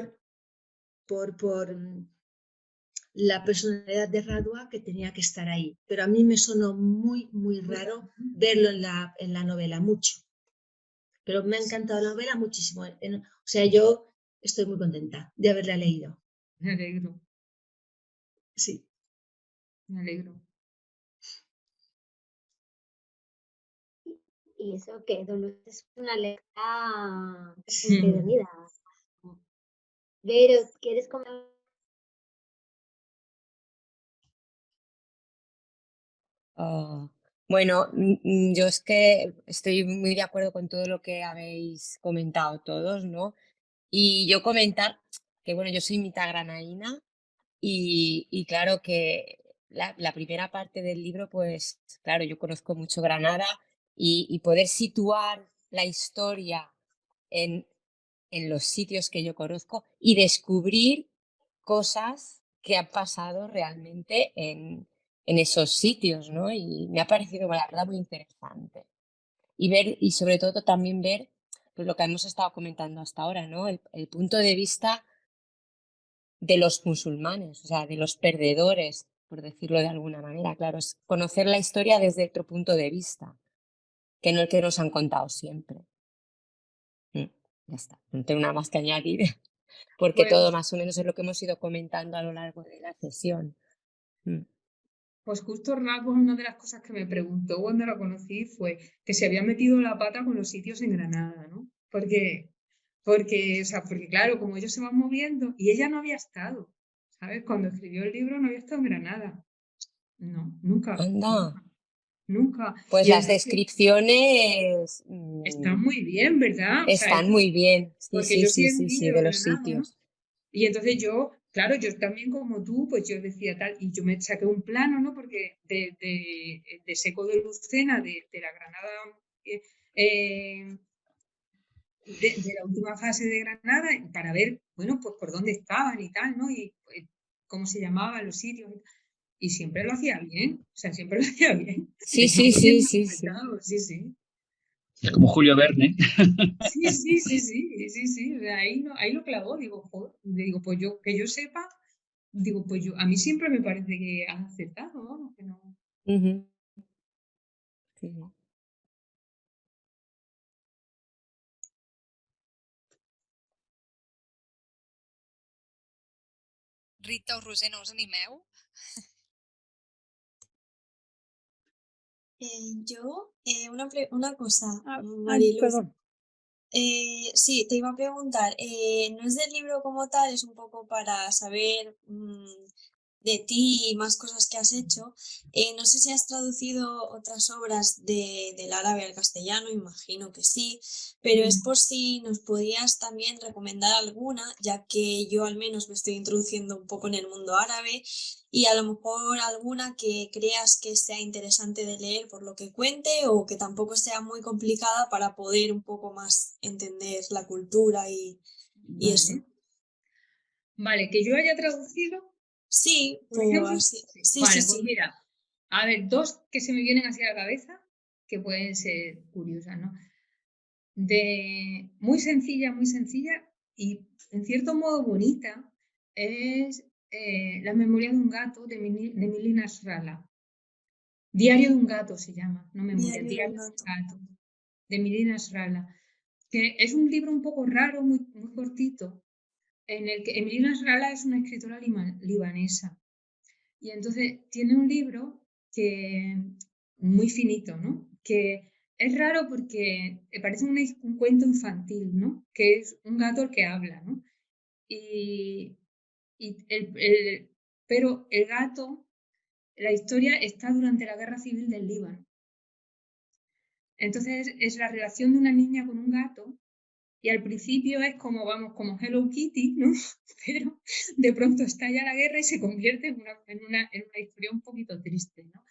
Speaker 9: la personalidad de Radua que tenía que estar ahí. Pero a mí me sonó muy, muy raro verlo en la novela, mucho. Pero me ha encantado la novela muchísimo. O sea, yo estoy muy contenta de haberla leído.
Speaker 2: Me alegro,
Speaker 9: Sí.
Speaker 2: me alegro.
Speaker 1: Y eso que Dolores es una lectora
Speaker 9: Sí.
Speaker 1: empedernida. Vero, ¿quieres comentar?
Speaker 11: Bueno, yo es que estoy muy de acuerdo con todo lo que habéis comentado todos, ¿no? Y yo comentar que, bueno, yo soy mitad granaína y claro que la primera parte del libro, pues claro, yo conozco mucho Granada y poder situar la historia en, en los sitios que yo conozco y descubrir cosas que han pasado realmente en esos sitios, ¿no? Y me ha parecido, la verdad, muy interesante. Y ver, y sobre todo también ver pues, lo que hemos estado comentando hasta ahora, ¿no? El punto de vista de los musulmanes, o sea, de los perdedores, por decirlo de alguna manera. Claro, es conocer la historia desde otro punto de vista, que no el que nos han contado siempre. Ya está, no tengo nada más que añadir, porque todo
Speaker 2: Pues,
Speaker 11: más o menos es lo que hemos ido comentando a lo largo de la sesión.
Speaker 2: pues justo Radua, una de las cosas que me preguntó cuando la conocí fue que se había metido la pata con los sitios en Granada, ¿no? Porque claro, como ellos se van moviendo, y ella no había estado, ¿sabes? Cuando escribió el libro no había estado en Granada. No, nunca,
Speaker 11: Anda,
Speaker 2: nunca.
Speaker 11: pues
Speaker 2: Y
Speaker 11: las
Speaker 2: entonces
Speaker 11: descripciones
Speaker 2: están muy bien, ¿verdad? O sea,
Speaker 11: están muy bien. Sí,
Speaker 2: porque
Speaker 11: sí,
Speaker 2: yo sí
Speaker 11: sí,
Speaker 2: he
Speaker 11: sí, sí,
Speaker 2: vivido
Speaker 11: de
Speaker 2: en
Speaker 11: los
Speaker 2: Granada, ¿no?
Speaker 11: sitios.
Speaker 2: Y entonces yo, claro, yo también como tú, pues yo decía tal, y yo me saqué un plano, ¿no? Porque de Seco de Lucena, de la Granada, de la última fase de Granada, para ver, bueno, pues por dónde estaban y tal, ¿no? Y pues, cómo se llamaban los sitios. Y siempre lo hacía bien, o sea, siempre lo hacía bien.
Speaker 11: Sí,
Speaker 2: Está
Speaker 11: sí,
Speaker 2: muy bien
Speaker 11: sí, sí, sí.
Speaker 2: documentado, sí, sí.
Speaker 3: Es como Julio Verne.
Speaker 2: Sí, sí, sí, sí, sí, sí. O sea, ahí lo clavó, digo, joder, digo, pues yo, que yo sepa, digo, pues yo, a mí siempre me parece que has acertado, vamos, que no.
Speaker 11: Ujú. Sí, sí.
Speaker 4: Rita o Roser, no us animeu?
Speaker 5: Una cosa,
Speaker 3: Ay,
Speaker 5: Mariluz.
Speaker 3: perdón.
Speaker 5: Sí, te iba a preguntar, no es del libro como tal, es un poco para saber de ti y más cosas que has hecho. No sé si has traducido otras obras del árabe al castellano, imagino que sí, pero es por si nos podías también recomendar alguna, ya que yo al menos me estoy introduciendo un poco en el mundo árabe y a lo mejor alguna que creas que sea interesante de leer por lo que cuente o que tampoco sea muy complicada para poder un poco más entender la cultura y eso.
Speaker 2: Vale, que yo haya traducido,
Speaker 5: Sí,
Speaker 2: por ejemplo.
Speaker 5: sí,
Speaker 2: Sí.
Speaker 5: sí,
Speaker 2: Vale,
Speaker 5: sí,
Speaker 2: pues
Speaker 5: sí.
Speaker 2: mira, a ver, dos que se me vienen hacia la cabeza, que pueden ser curiosas, ¿no? Muy sencilla y en cierto modo bonita, es Las memorias de un gato de Mili Nasrallah. Diario de un gato se llama, no Memoria,
Speaker 5: Diario de
Speaker 2: Diario
Speaker 5: un
Speaker 2: de un
Speaker 5: gato.
Speaker 2: gato, de Miri Nasrallah, que es un libro un poco raro, muy, muy cortito, en el que Miri Nasrallah es una escritora libanesa. Y entonces tiene un libro que muy finito, ¿no? Que es raro porque parece un cuento infantil, ¿no? Que es un gato el que habla, ¿no? Pero el gato, la historia está durante la guerra civil del Líbano. Entonces es la relación de una niña con un gato y al principio es como, vamos, como Hello Kitty, ¿no? Pero de pronto estalla la guerra y se convierte en una historia un poquito triste, ¿no?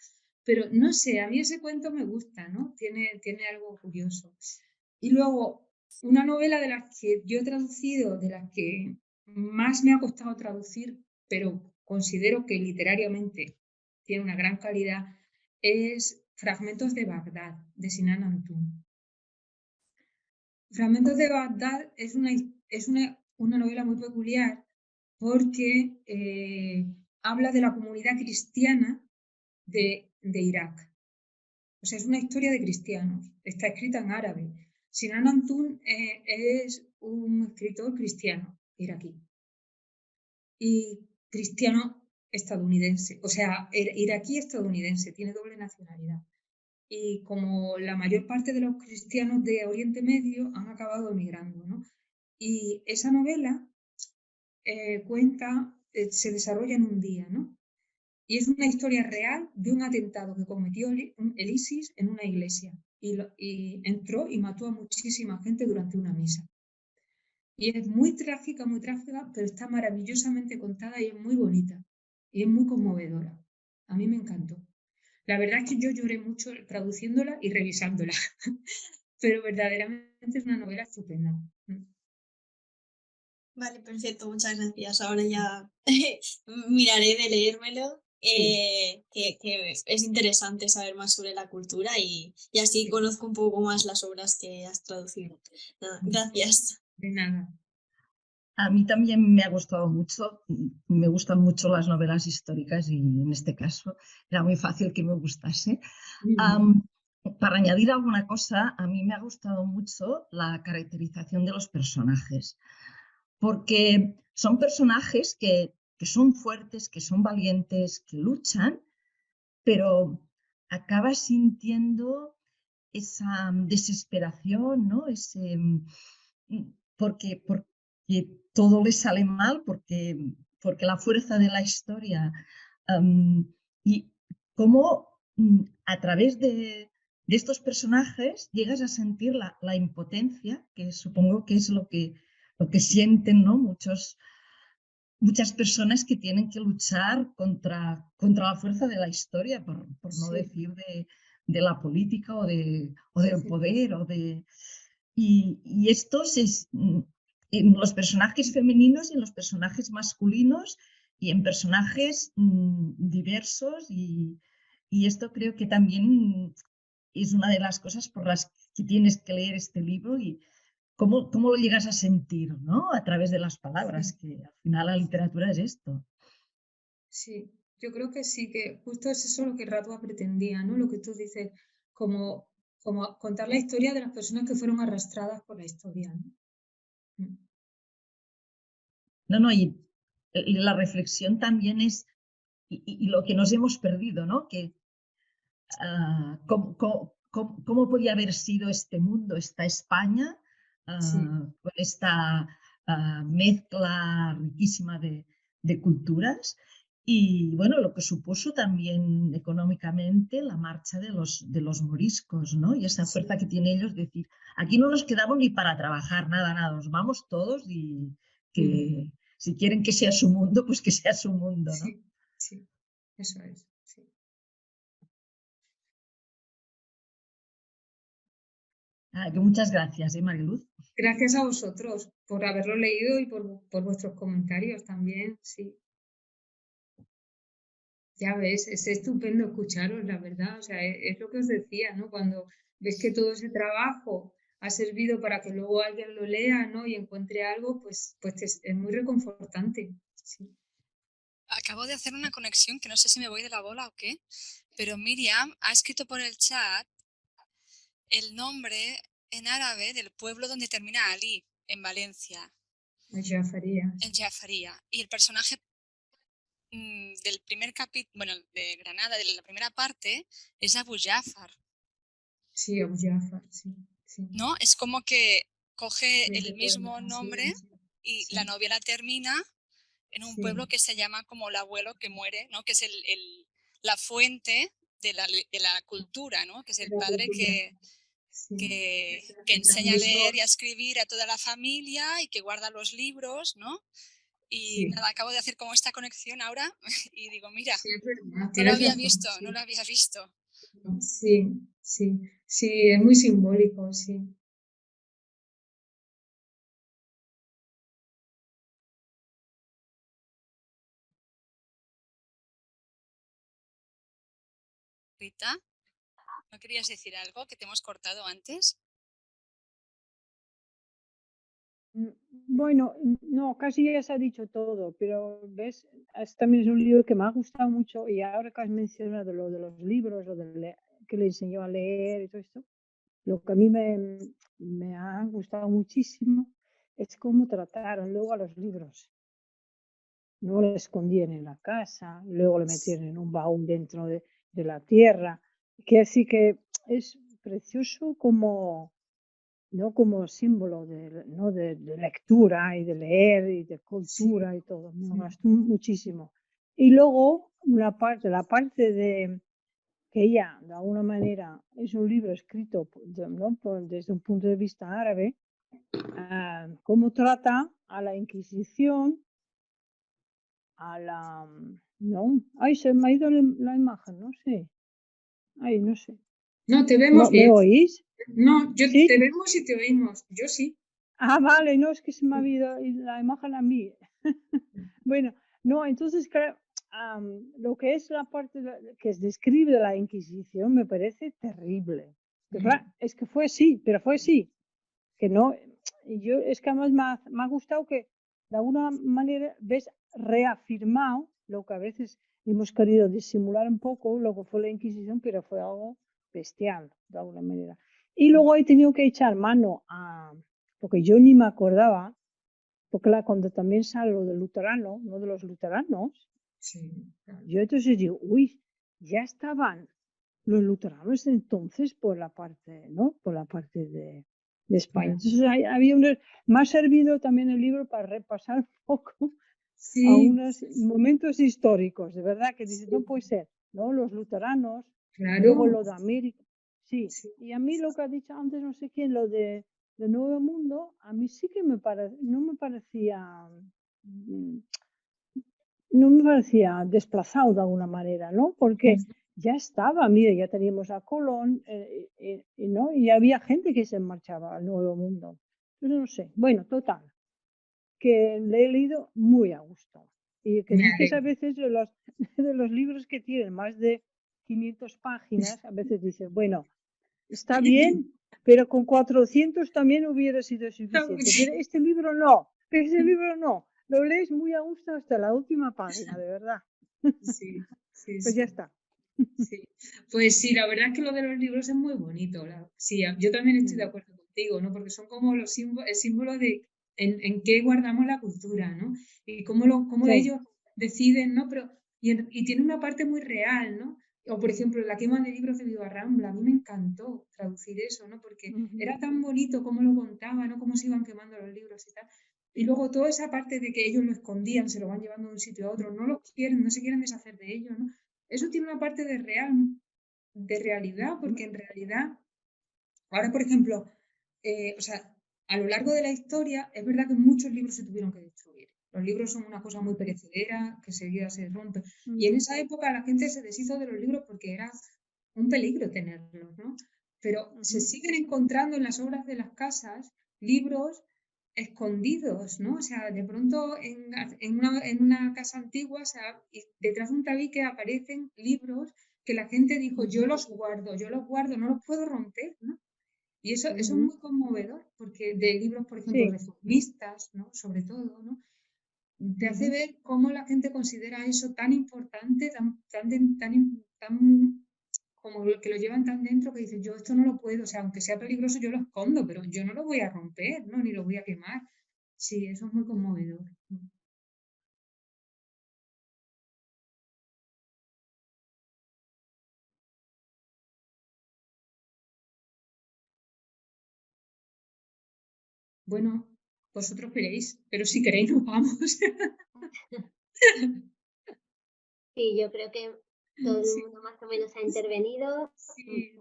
Speaker 2: Pero no sé, a mí ese cuento me gusta, ¿no? Tiene algo curioso. Y luego, una novela de las que yo he traducido, de las que más me ha costado traducir, pero considero que literariamente tiene una gran calidad, es Fragmentos de Bagdad, de Sinan Antun. Fragmentos de Bagdad es una novela muy peculiar porque habla de la comunidad cristiana de Irak. O sea, es una historia de cristianos. Está escrita en árabe. Sinan Antun es un escritor cristiano iraquí y cristiano estadounidense. O sea, iraquí estadounidense, tiene doble nacionalidad. Y como la mayor parte de los cristianos de Oriente Medio han acabado emigrando, ¿no? Y esa novela se desarrolla en un día, ¿no? Y es una historia real de un atentado que cometió el ISIS en una iglesia y entró y mató a muchísima gente durante una misa. Y es muy trágica, pero está maravillosamente contada y es muy bonita y es muy conmovedora. A mí me encantó. La verdad es que yo lloré mucho traduciéndola y revisándola, pero verdaderamente es una novela estupenda.
Speaker 5: Vale, perfecto, muchas gracias. Ahora ya miraré de leérmelo, que es interesante saber más sobre la cultura y así conozco un poco más las obras que has traducido. Nada, gracias.
Speaker 2: De nada.
Speaker 12: A mí también me ha gustado mucho, me gustan mucho las novelas históricas y en este caso era muy fácil que me gustase. Para añadir alguna cosa, a mí me ha gustado mucho la caracterización de los personajes, porque son personajes que son fuertes, que son valientes, que luchan, pero acabas sintiendo esa desesperación, ¿no? Porque todo le sale mal, porque la fuerza de la historia y cómo a través de estos personajes llegas a sentir la impotencia, que supongo que es lo que sienten, ¿no? Muchas personas que tienen que luchar contra la fuerza de la historia, por no decir de la política o del poder. Y estos en los personajes femeninos y en los personajes masculinos y en personajes diversos. Y esto creo que también es una de las cosas por las que tienes que leer este libro y cómo lo llegas a sentir, ¿no? A través de las palabras, que al final la literatura es esto.
Speaker 2: Sí, yo creo que sí, que justo es eso lo que Radua pretendía, ¿no? Lo que tú dices, como contar la historia de las personas que fueron arrastradas por la historia, ¿no?
Speaker 12: No, y la reflexión también es y lo que nos hemos perdido, ¿no? Que cómo podía haber sido este mundo, esta España, con esta mezcla riquísima de culturas y, bueno, lo que supuso también económicamente la marcha de los moriscos, ¿no? Y esa fuerza que tienen ellos de decir, aquí no nos quedamos ni para trabajar, nada, nos vamos todos y que si quieren que sea su mundo, pues que sea su mundo, ¿no?
Speaker 2: Sí, eso es. Sí.
Speaker 12: Que muchas gracias, Mariluz.
Speaker 2: Gracias a vosotros por haberlo leído y por vuestros comentarios también, sí. Ya ves, es estupendo escucharos, la verdad. O sea, es lo que os decía, ¿no? Cuando ves que todo ese trabajo ha servido para que luego alguien lo lea, ¿no? Y encuentre algo, pues es muy reconfortante. Sí.
Speaker 4: acabo de hacer una conexión que no sé si me voy de la bola o qué, pero Miriam ha escrito por el chat el nombre en árabe del pueblo donde termina Ali, en Valencia,
Speaker 2: El Jafaría.
Speaker 4: en Jafaría. Y el personaje del primer capítulo, bueno, de Granada, de la primera parte, es Abu Jafar.
Speaker 2: Sí, Abu Jafar, sí.
Speaker 4: ¿No? Es como que coge
Speaker 2: Sí,
Speaker 4: el mismo nombre y la novela termina en un pueblo que se llama como el abuelo que muere, ¿no? Que es la fuente de la cultura, ¿no? Que es el padre que enseña a leer y a escribir a toda la familia y que guarda los libros, ¿no? Y nada, acabo de hacer como esta conexión ahora y digo, mira,
Speaker 2: Sí, es verdad,
Speaker 4: no lo había
Speaker 2: razón,
Speaker 4: visto,
Speaker 2: sí.
Speaker 4: no lo había visto.
Speaker 2: Sí, es muy simbólico, sí.
Speaker 4: Rita, ¿no querías decir algo que te hemos cortado antes?
Speaker 13: Bueno, no, casi ya se ha dicho todo, pero ves, también es un libro que me ha gustado mucho y ahora que has mencionado lo de los libros, que le enseñó a leer y todo esto, lo que a mí me ha gustado muchísimo es cómo trataron luego a los libros. No lo escondían en la casa, luego lo metían en un baúl dentro de la tierra, que así que es precioso como, ¿no? Como símbolo ¿no? de lectura y de leer y de cultura y todo. Me gustó muchísimo. Y luego la parte de que ella, de alguna manera, es un libro escrito ¿no? desde un punto de vista árabe, cómo trata a la Inquisición, no, ay, se me ha ido la imagen, no sé. Ay, no sé.
Speaker 2: No, te vemos bien.
Speaker 13: ¿Me oís?
Speaker 2: No,
Speaker 13: ¿Sí?
Speaker 2: te vemos y te oímos. Yo sí.
Speaker 13: Ah, vale, no, es que se me ha ido la imagen a mí. Bueno, no, entonces, claro, lo que es la parte que describe la Inquisición me parece terrible. Claro, es que fue sí, pero fue sí. Que no, yo es que además me ha gustado que de alguna manera ves reafirmado lo que a veces hemos querido disimular un poco, lo que fue la Inquisición, pero fue algo bestial, de alguna manera. Y luego he tenido que echar mano porque yo ni me acordaba, porque cuando también sale lo del luterano, no de los luteranos, yo entonces digo, uy, ya estaban los luteranos entonces por la parte, ¿no? Por la parte de España. Entonces me ha servido también el libro para repasar un poco a unos momentos históricos, de verdad, que dices, no puede ser, ¿no? Los luteranos, luego lo de América. Sí, y a mí lo que ha dicho antes, no sé quién, lo de Nuevo Mundo, a mí sí que no me parecía desplazado de alguna manera, ¿no? Porque ya estaba, mire, ya teníamos a Colón, ¿no? Y había gente que se marchaba al Nuevo Mundo. Entonces, no sé, bueno, total, que le he leído muy a gusto. Y que dices a veces de los libros que tienen más de 500 páginas, a veces dices, bueno, está bien, pero con 400 también hubiera sido suficiente. Pero este libro no, lo lees muy a gusto hasta la última página, de verdad.
Speaker 2: Sí.
Speaker 13: Pues ya está.
Speaker 2: Sí. Pues sí, la verdad es que lo de los libros es muy bonito. Sí, yo también estoy de acuerdo contigo, ¿no? Porque son como el símbolo de en qué guardamos la cultura, ¿no? Y cómo ellos deciden, ¿no? Pero, y tiene una parte muy real, ¿no? O, por ejemplo, la quema de libros de Viva Rambla, a mí me encantó traducir eso, ¿no? Porque era tan bonito cómo lo contaba, ¿no? Cómo se iban quemando los libros y tal. Y luego toda esa parte de que ellos lo escondían, se lo van llevando de un sitio a otro, no se quieren deshacer de ello, ¿no? Eso tiene una parte de realidad, porque en realidad, ahora por ejemplo, o sea, a lo largo de la historia, es verdad que muchos libros se tuvieron que destruir. Los libros son una cosa muy perecedera, que seguida se rompe. Y en esa época la gente se deshizo de los libros porque era un peligro tenerlos, ¿no? Pero se siguen encontrando en las obras de las casas libros escondidos, ¿no? O sea, de pronto en una casa antigua, o sea, y detrás de un tabique aparecen libros que la gente dijo, yo los guardo, no los puedo romper, ¿no? Y eso es muy conmovedor, porque de libros, por ejemplo, reformistas, ¿no? Sobre todo, ¿no? te hace ver cómo la gente considera eso tan importante, como que lo llevan tan dentro que dicen, yo esto no lo puedo, o sea, aunque sea peligroso yo lo escondo, pero yo no lo voy a romper, ¿no? Ni lo voy a quemar. Sí, eso es muy conmovedor. Bueno, vosotros queréis, pero si queréis nos vamos.
Speaker 1: Sí, yo creo que todo el
Speaker 2: Sí,
Speaker 1: mundo más o menos ha intervenido.
Speaker 2: sí,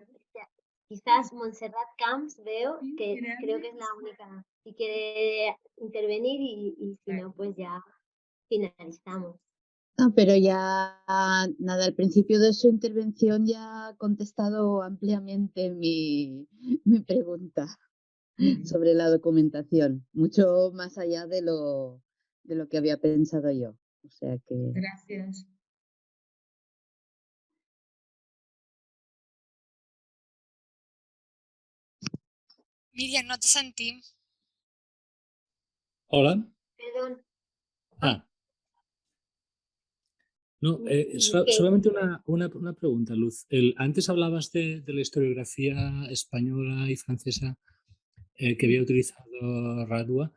Speaker 1: Quizás Montserrat Camps veo
Speaker 2: sí,
Speaker 1: que
Speaker 2: ¿quiere
Speaker 1: creo que
Speaker 2: alguien?
Speaker 1: es la única que quiere intervenir y si
Speaker 2: Vale.
Speaker 1: no, pues ya finalizamos.
Speaker 14: No, pero ya, nada, al principio de su intervención ya ha contestado ampliamente mi pregunta sobre la documentación, mucho más allá de lo que había pensado yo. O sea que...
Speaker 2: Gracias.
Speaker 4: Miriam, no te sentim.
Speaker 10: Hola.
Speaker 1: Perdón.
Speaker 10: Ah. No,
Speaker 1: ¿Qué?
Speaker 10: solamente una pregunta, Luz. Antes hablabas de la historiografía española y francesa que había utilizado Radua.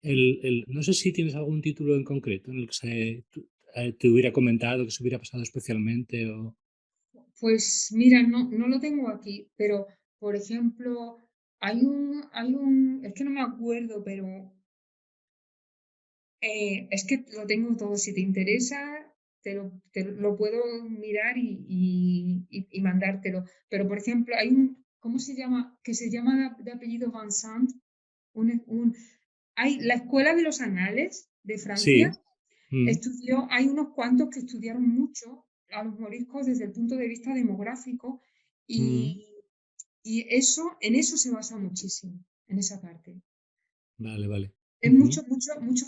Speaker 10: No sé si tienes algún título en concreto en el que te hubiera comentado, que se hubiera pasado especialmente.
Speaker 2: Pues mira, no lo tengo aquí, pero por ejemplo, es que no me acuerdo, pero es que lo tengo todo. Si te interesa, te lo puedo mirar y mandártelo. Pero por ejemplo, ¿cómo se llama? Que se llama de apellido Vincent. Hay la Escuela de los Anales de Francia.
Speaker 10: Sí.
Speaker 2: Hay unos cuantos que estudiaron mucho a los moriscos desde el punto de vista demográfico y en eso se basa muchísimo, en esa parte.
Speaker 10: Vale, vale.
Speaker 2: Es mucho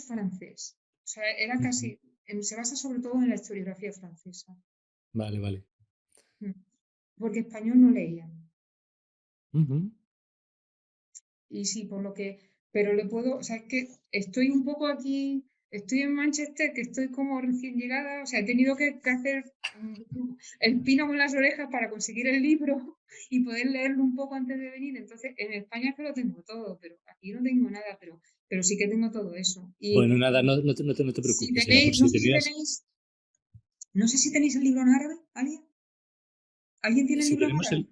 Speaker 2: francés. O sea, era casi, se basa sobre todo en la historiografía francesa.
Speaker 10: Vale, vale.
Speaker 2: Porque español no leían. Y sí, pero le puedo, o sea, es que estoy un poco aquí, estoy en Manchester, que estoy como recién llegada, o sea, he tenido que hacer el pino con las orejas para conseguir el libro y poder leerlo un poco antes de venir. Entonces, en España es que lo tengo todo, pero aquí no tengo nada, pero sí que tengo todo eso.
Speaker 10: Bueno, nada, no te
Speaker 2: Si
Speaker 10: preocupes. Era por
Speaker 2: tenéis,
Speaker 10: si tenías...
Speaker 2: no sé si tenéis el libro en árabe, ¿alguien? ¿Alguien tiene el
Speaker 10: Si
Speaker 2: libro en
Speaker 10: tenemos
Speaker 2: árabe?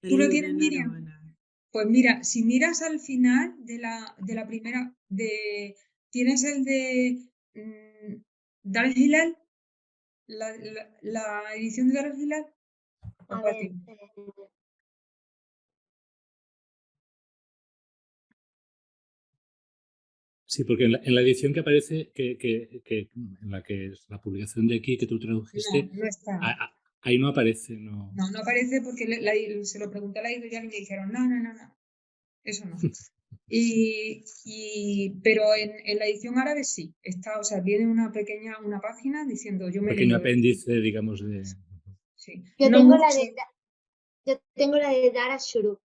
Speaker 8: El
Speaker 2: ¿Tú lo
Speaker 8: libro
Speaker 2: tienes,
Speaker 8: en
Speaker 2: Miriam?
Speaker 8: árabe.
Speaker 2: Pues mira, si miras al final de la primera, tienes el de Dar el Hilal, la edición de Dar el Hilal.
Speaker 1: A ver,
Speaker 10: Sí, porque en la edición que aparece, en la que es la publicación de aquí que tú tradujiste,
Speaker 2: No está.
Speaker 10: Ahí no aparece, no.
Speaker 2: No aparece porque se lo pregunté a la editorial y me dijeron, no, eso no. Pero en la edición árabe sí, está, o sea, viene una página diciendo yo me he
Speaker 10: Pequeño
Speaker 2: leído.
Speaker 10: apéndice, digamos, de...
Speaker 2: Sí.
Speaker 1: Yo
Speaker 2: No
Speaker 1: tengo
Speaker 2: mucho.
Speaker 1: yo tengo la de Dara Shuruk.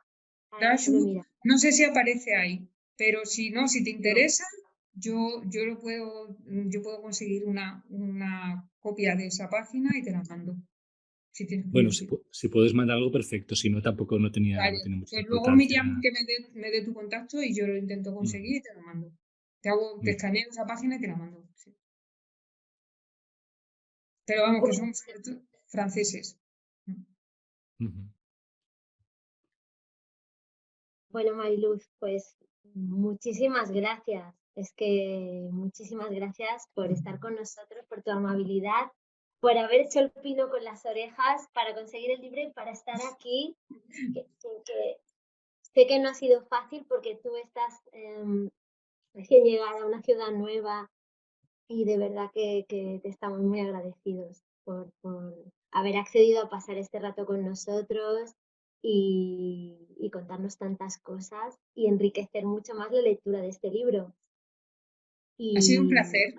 Speaker 2: No sé si aparece ahí, pero si te interesa, yo puedo conseguir una copia de esa página y te la mando. Si tienes
Speaker 10: Bueno,
Speaker 2: curiosidad.
Speaker 10: si puedes mandar algo, perfecto. Si no, tampoco no tenía mucha
Speaker 2: Pues luego
Speaker 10: importancia.
Speaker 2: Miriam que me dé tu contacto y yo lo intento conseguir y te lo mando. Te escaneo esa página y te la mando. Sí. Pero vamos, que son franceses.
Speaker 1: Bueno, Mariluz, pues muchísimas gracias. Es que muchísimas gracias por estar con nosotros, por tu amabilidad, por haber hecho el pino con las orejas para conseguir el libro y para estar aquí. Que sé que no ha sido fácil porque tú estás recién llegada a una ciudad nueva y de verdad que te estamos muy agradecidos por haber accedido a pasar este rato con nosotros y contarnos tantas cosas y enriquecer mucho más la lectura de este libro.
Speaker 2: Ha sido un placer.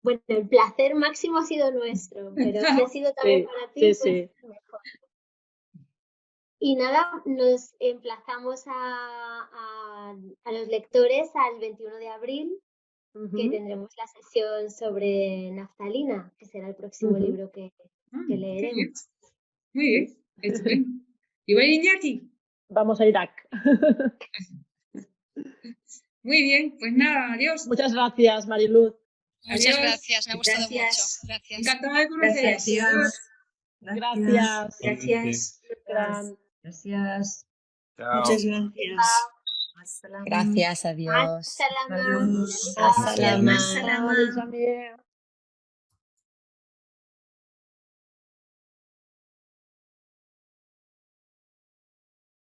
Speaker 1: Bueno, el placer máximo ha sido nuestro, pero si ha sido también para ti, pues mejor. Y nada, nos emplazamos a los lectores al 21 de abril que tendremos la sesión sobre naftalina, que será el próximo libro que
Speaker 2: Qué
Speaker 1: leeremos.
Speaker 2: bien. Muy bien, estupendo. ¿Y voy Iñaki?
Speaker 15: Vamos a Irak.
Speaker 2: Muy bien, pues nada, adiós.
Speaker 15: Muchas gracias, Mariluz.
Speaker 4: Muchas
Speaker 2: Adiós.
Speaker 4: gracias, me ha gustado mucho. Gracias.
Speaker 2: Encantada de conocer.
Speaker 7: Gracias.
Speaker 15: Gracias.
Speaker 7: Gracias.
Speaker 15: Gran.
Speaker 7: Gracias.
Speaker 6: Chao.
Speaker 8: Muchas gracias.
Speaker 11: Gracias, adiós.
Speaker 1: As-salama.
Speaker 8: Adiós.
Speaker 11: As-salama.
Speaker 1: As-salama.